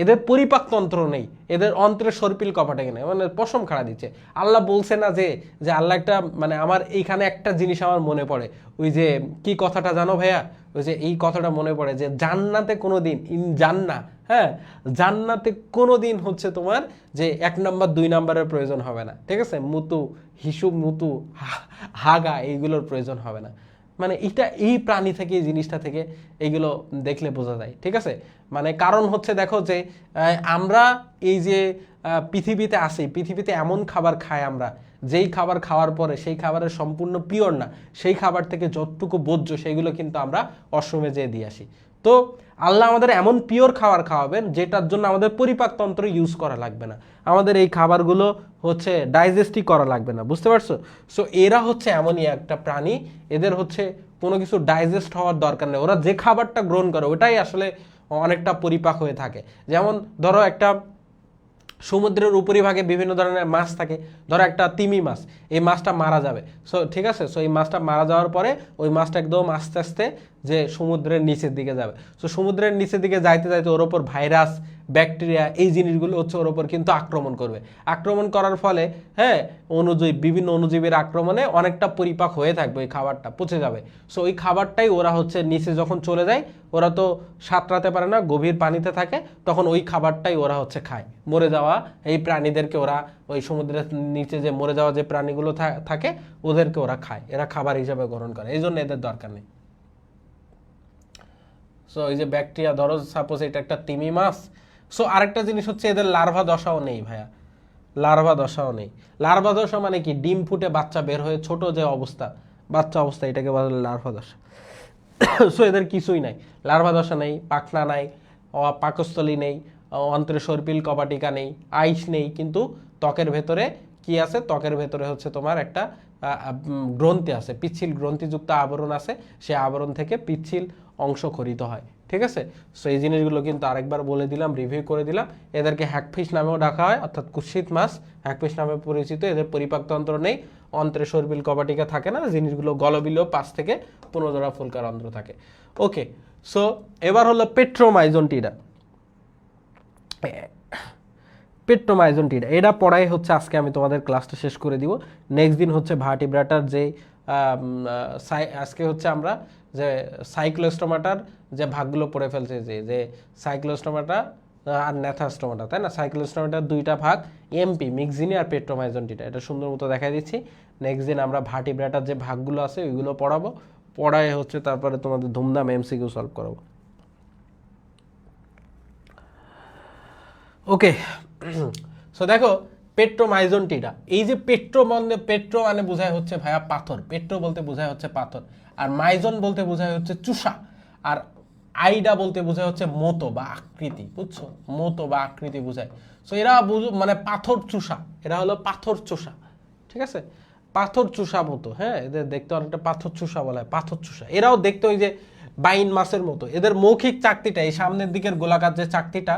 এদের পরিপাকতন্ত্র নেই, এদের অন্ত্রের সর্পিল কপাটে নেই, মানে পশম খাড়া দিচ্ছে। আল্লাহ বলছে না যে আল্লাহ একটা, মানে আমার এইখানে একটা জিনিস আমার মনে পড়ে, ওই যে কি কথাটা জানো ভাইয়া, ওই যে এই কথাটা মনে পড়ে যে জান্নাতে কোনোদিন হ্যাঁ, জান্নাতে কোনোদিন হচ্ছে তোমার যে 1 নম্বর 2 নম্বরের প্রয়োজন হবে না, ঠিক আছে? মুতু, হিসু, মুতু, হাগা, এইগুলোর প্রয়োজন হবে না। মানে এটা এই প্রাণী থেকে, এই জিনিসটা থেকে এইগুলো দেখলে বোঝা যায়, ঠিক আছে? মানে কারণ হচ্ছে দেখো যে আমরা এই যে পৃথিবীতে আসি, পৃথিবীতে এমন খাবার খাই আমরা, যেই খাবার খাওয়ার পরে সেই খাবারের সম্পূর্ণ পিওর না, সেই খাবার থেকে যতটুকু বর্জ্য সেইগুলো কিন্তু আমরা অশ্রমে যেয়ে দিয়ে আসি। তো আল্লাহ আমাদের এমন পিওর খাবার খাওয়াবেন যেটার জন্য আমাদের পরিপাকতন্ত্র ইউজ করা লাগবে না, আমাদের এই খাবারগুলো হচ্ছে ডাইজেস্টই করা লাগবে না, বুঝতে পারছো? সো এরা হচ্ছে এমনই একটা প্রাণী, এদের হচ্ছে কোনো কিছু ডাইজেস্ট হওয়ার দরকার নেই, ওরা যে খাবারটা গ্রহণ করে ওটাই আসলে অনেকটা পরিপাক হয়ে থাকে। যেমন ধরো একটা সমুদ্রের উপরিভাগে বিভিন্ন ধরনের মাছ থাকে, ধরো একটা তিমি মাছ, এই মাছটা মারা যাবে, সো ঠিক আছে, সো এই মাছটা মারা যাওয়ার পরে ওই মাছটা একদম আস্তে আস্তে যে সমুদ্রের নিচের দিকে যাবে, সো সমুদ্রের নিচের দিকে যাইতে যাইতে ওর ওপর ভাইরাস, ব্যাকটেরিয়া, এই জিনিসগুলো হচ্ছে ওর ওপর কিন্তু আক্রমণ করবে। আক্রমণ করার ফলে হ্যাঁ, বিভিন্ন অণুজীবের আক্রমণে অনেকটা পরিপাক হয়ে থাকবে, ওই খাবারটা পচে যাবে। সো ওই খাবারটাই ওরা হচ্ছে নিচে যখন চলে যায়, ওরা তো সাঁতরাতে পারে না, গভীর পানিতে থাকে, তখন ওই খাবারটাই ওরা হচ্ছে খায়। মরে যাওয়া এই প্রাণীদেরকে ওরা ওই সমুদ্রের নিচে যে মরে যাওয়া যে প্রাণীগুলো থাকে ওদেরকে ওরা খায়, এরা খাবার হিসাবে গ্রহণ করে, এই জন্য এদের দরকার নেই। সো এই যে ব্যাকটেরিয়া, ধরো সাপোজ এটা একটা তিমি মাছ, সো আরেকটা জিনিস হচ্ছে এদের লার্ভা দশাও নেই ভাইয়া, লার্ভা দশাও নেই। লার্ভা দশা মানে কি? ডিম ফুটে বাচ্চা বের হয়ে ছোট যে অবস্থা, বাচ্চা অবস্থা, এটাকে বলে লার্ভা দশা। সো এদের কিছুই নাই, লার্ভা দশা নেই, পাখনা নাই, পাকস্থলী নেই, অন্ত্রে সর্পিল কপাটিকা নেই, আইস নেই, কিন্তু ত্বকের ভেতরে কি আছে? ত্বকের ভেতরে হচ্ছে তোমার একটা গ্রন্থি আছে, পিচ্ছিল গ্রন্থিযুক্ত আবরণ আছে, সে আবরণ থেকে পিচ্ছিল অংশ খরিত হয়, ঠিক আছে? সো এই জিনিসগুলো কিন্তু আরেকবার বলে দিলাম, রিভিউ করে দিলাম। এদেরকে হ্যাগফিশ নামেও ডাকা হয়, অর্থাৎ কুৎসিত মাছ, হ্যাগফিশ নামে পরিচিত। এদের পরিপাকতন্ত্র নেই, অন্ত্রে সর্পিল কপাটিকা থাকে না, জিনিসগুলো গলবিলেও 5 থেকে 15 জোড়া ফুলকা রন্ধ্র থাকে। ওকে, সো এবার হলো পেট্রোমাইজনটিডা। পেট্রোমাইজনটিডা এটা পড়াই হচ্ছে আজকে আমি তোমাদের ক্লাসটা শেষ করে দিব। নেক্সট দিন হচ্ছে ভার্টিব্রাটার যে আজকে হচ্ছে আমরা যে সাইক্লোস্টোমাটার যে ভাগগুলো পড়ে ফেলছে, যে সাইক্লোস্টোমাটা আর ন্যাথাস্টোমাটা, তাই না? সাইক্লোস্টোমাটার দুইটা ভাগ, এমপি মিক্সিনি আর পেট্রোমাইজনটিডা, এটা সুন্দর মতো দেখাই দিচ্ছি। নেক্সট দিন আমরা ভার্টিব্রাটার যে ভাগগুলো আছে ওইগুলো পড়াবো, পড়ায় হচ্ছে তারপরে তোমাদের ধুমধাম এমসিকিউ সলভ করাবো। ওকে, সো দেখো পেট্রোমাইজনটিডা, এই যে পেট্রো মানে বোঝায় হচ্ছে ভাইয়া পাথর, পেট্রো বলতে বোঝায় হচ্ছে পাথর, আর মাইজন বলতে বোঝায় হচ্ছে চুষা, আর আইডা বলতে বোঝায় হচ্ছে মতো বা আকৃতি, বুঝছো? মতো বা আকৃতি বোঝায়। সো এরা মানে পাথর চুষা, এরা হলো পাথর চুষা, ঠিক আছে? পাথর চুষা মতো, হ্যাঁ, এদের দেখতে অনেকটা পাথর চুষা বলা হয়, পাথর চুষা। এরাও দেখতে ওই যে বাইন মাছের মতো। এদের মৌখিক চাকতিটা, এই সামনের দিকের গোলাকার যে চাকতিটা,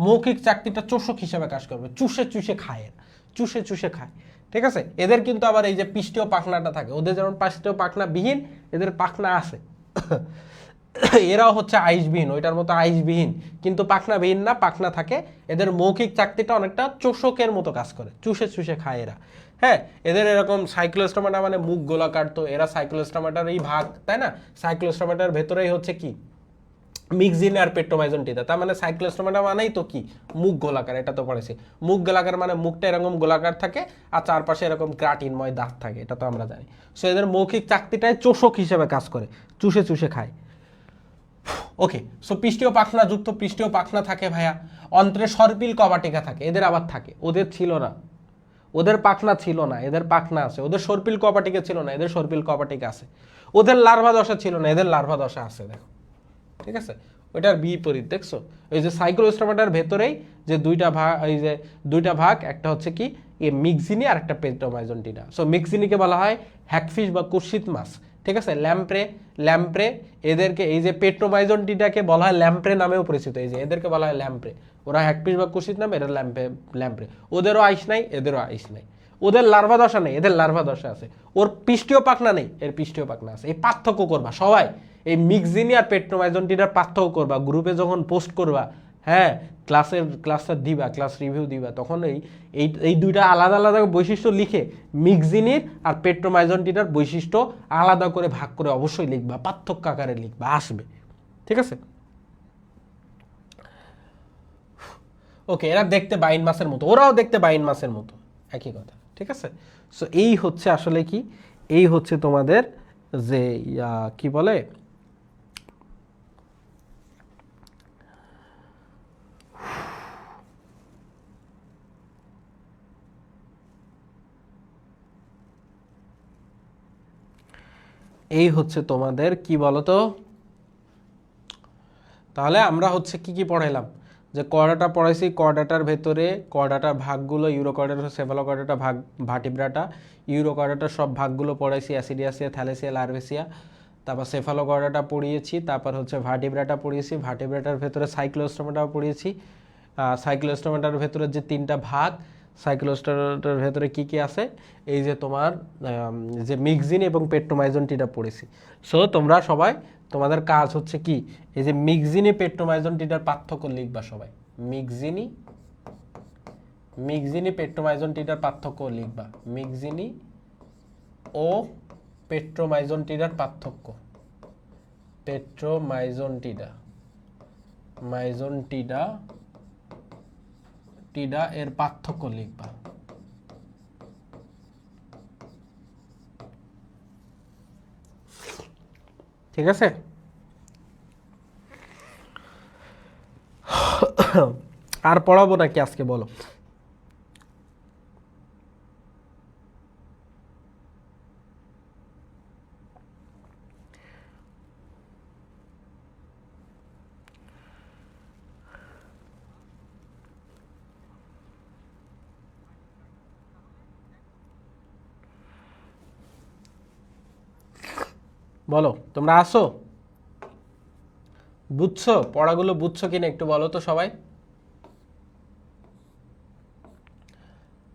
মৌখিক চাকতিটা চোষক হিসেবে কাজ করবে, চুষে চুষে খায়, চুষে চুষে খায়, ঠিক আছে? এদের কিন্তু আবার এই যে পৃষ্ঠীয় পাখনাটা থাকে, ওদের যেমন পৃষ্ঠীয় পাখনা বিহীন, এদের পাখনা আছে। এরাও হচ্ছে আইসবিহীন, ওইটার মতো আইসবিহীন, কিন্তু পাখনা বিহীন না, পাখনা থাকে। এদের মৌখিক চাকতিটা অনেকটা চোষকের মতো কাজ করে, চুষে চুষে খায় এরা, হ্যাঁ। এদের এরকম সাইক্লোস্টোমাটা মানে মুখ গোলাকার, তো এরা সাইক্লোস্টোমাটার এই ভাগ, তাই না? সাইক্লোস্টোমাটার ভেতরেই হচ্ছে কি মিক্সিন আর পেট্রোমাইজনটিডা, তার মানে সাইক্লোস্টোমাটা মানেই তো কি মুখ গোলাকার, এটা তো পড়েছি। মুখ গোলাকার মানে মুখটা এরকম গোলাকার থাকে আর চারপাশে এরকম ক্রাটিনময় দাঁত থাকে, এটা তো আমরা জানি। সো এদের মৌখিক চাকতিটাই চোষক হিসেবে কাজ করে, চুষে চুষে খায়। ওকে, সো পৃষ্ঠীয় পাখনা যুক্ত, পৃষ্ঠীয় পাখনা থাকে ভাইয়া। অন্ত্রে সর্পিল কবাটিকা থাকে, এদের আবার থাকে, ওদের ছিল না, ওদের পাখনা ছিল না, এদের পাখনা আছে। ওদের সর্পিল কপাটিকা ছিল না, এদের সর্পিল কপাটিকা আছে। ওদের লার্ভা দশা ছিল না, এদের লার্ভা দশা আছে, দেখো, ঠিক আছে? ওইটার বিপরীত, দেখছো? ওই যে সাইক্লোস্টোমাটার ভেতরেই যে দুইটা ভাগ, এই যে দুইটা ভাগ, একটা হচ্ছে কি মিক্সিনি আর একটা পেট্রোমাইজনটিডা। সো মিক্সিনিকে বলা হয় হ্যাকফিশ বা কুৎসিত মাছ, ঠিক আছে? ল্যাম্প্রে এদেরকে, এই যে পেট্রোমাইজনটিডাকে বলা হয় ল্যাম্প্রে নামেও পরিচিত, এই যে এদেরকে বলা হয় ল্যাম্প্রে। ওরা হ্যাকফিশ বা কুৎসিত নাম, এরা ল্যাম্প্রে। ওদেরও আইস নাই, এদেরও আইস নাই। ওদের লার্ভা দশা নেই, এদের লার্ভা দশা আছে। ওর পৃষ্ঠীয় পাখনা নেই, এর পৃষ্ঠীয় পাখনা আছে। এই পার্থক্য করবা সবাই, এই মিক্সিনি আর পেট্রোমাইজনটিডার পার্থক্য করবা, গ্রুপে যখন পোস্ট করবা, হ্যাঁ, ক্লাসটা দিবা, ক্লাস রিভিউ দিবা, তখন এই দুইটা আলাদা আলাদা বৈশিষ্ট্য লিখে মিক্সিনির আর পেট্রোমাইজনটিডার বৈশিষ্ট্য আলাদা করে ভাগ করে অবশ্যই লিখবা, পার্থক্য আকারে লিখবা, আসবে, ঠিক আছে? ওকে, এরা দেখতে বাইন মাছের মতো, ওরাও দেখতে বাইন মাছের মতো, একই কথা, ঠিক আছে? সো এই হচ্ছে আসলে কি, এই হচ্ছে তোমাদের যে কি বলে, এই হচ্ছে তোমাদের কি বলতো। তাহলে আমরা হচ্ছে কি কি পড়াইলাম, যে কর্ডাটা পড়াইছি, কর্ডাটার ভেতরে কর্ডাটার ভাগগুলো, ইউরোকর্ডাটা, সেফালোকর্ডাটা ভাগ, ভার্টিব্রাটা, ইউরোকর্ডাটার সব ভাগগুলো পড়াইছি, অ্যাসিডিয়াসিয়া, থ্যালেসিয়া, লার্ভেসিয়া। তারপর সেফালোকর্ডাটা পড়িয়েছি, তারপর হচ্ছে ভার্টিব্রাটা পড়িয়েছি, ভার্টিব্রাটার ভেতরে সাইক্লোস্টোমাটাও পড়িয়েছি। সাইক্লোস্টোমাটার ভেতরে যে তিনটা ভাগ, সাইক্লোস্টোমাটার ভেতরে কি কি আছে, এই যে তোমার যে মিক্সিন এবং পেট্রোমাইজনটিডা পড়েছি। সো তোমরা সবাই, তোমাদের কাজ হচ্ছে কি, এই যে মিক্সিনি পেট্রোমাইজনটিডার পার্থক্য লিখবা সবাই, মিক্সিনি পেট্রোমাইজনটিডার পার্থক্য লিখবা, মিক্সিনি ও পেট্রোমাইজনটিডার পার্থক্য, মাইজনটিডা এর পার্থক্য লিখবা। ঠিক আছে? আর পড়াবো নাকি আজকে, বলো? বলো, তোমরা আসো, বুঝছো পড়াগুলো, বুঝছো কিনা একটু বলো তো সবাই,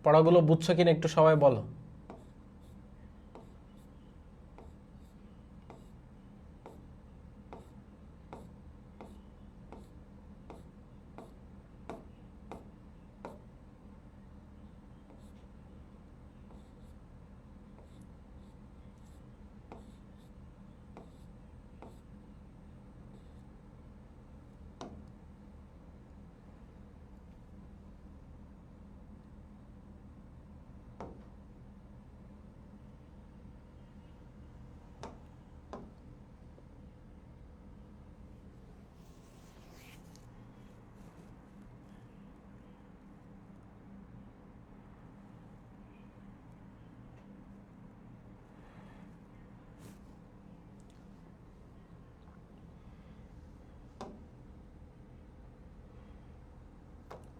পড়াগুলো বুঝছো কিনা একটু সবাই বলো।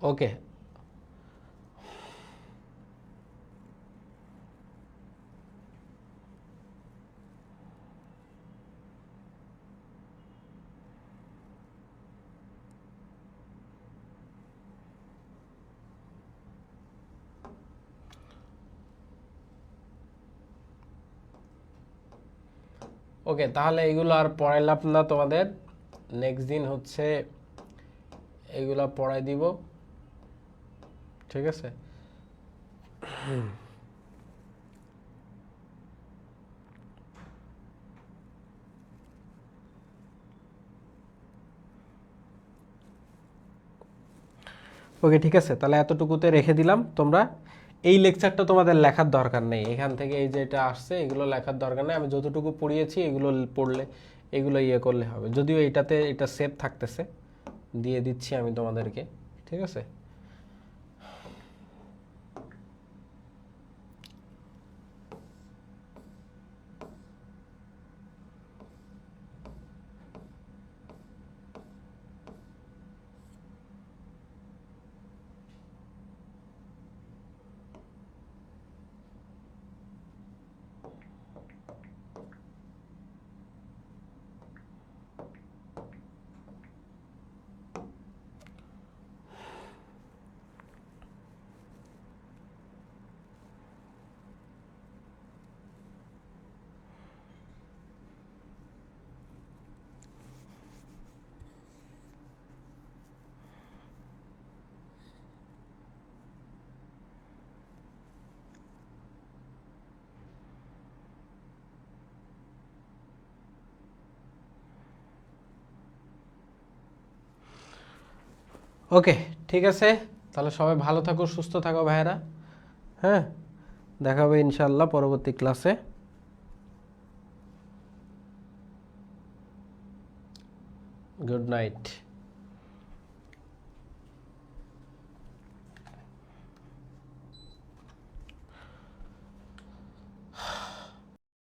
ওকে, ওকে, তাহলে এগুলো আর পড়াইলাম না তোমাদের। নেক্সট দিন হচ্ছে এগুলা পড়াই দিব, ঠিক আছে? ওকে, ঠিক আছে, তাহলে এতটুকুতে রেখে দিলাম। তোমরা এই লেকচারটা তোমাদের লেখার দরকার নেই, এখান থেকে এই যে এটা আসছে এগুলো লেখার দরকার নেই। আমি যতটুকু পড়িয়েছি এগুলো পড়লে, এগুলো ইয়ে করলে হবে। যদিও এইটাতে এটা সেভ থাকতেছে, দিয়ে দিচ্ছি আমি তোমাদেরকে, ঠিক আছে? ওকে, ঠিক আছে, তাহলে সবাই ভালো থাকো, সুস্থ থাকো ভাইয়েরা। হ্যাঁ, দেখা হবে ইনশাল্লাহ পরবর্তী ক্লাসে। Good night.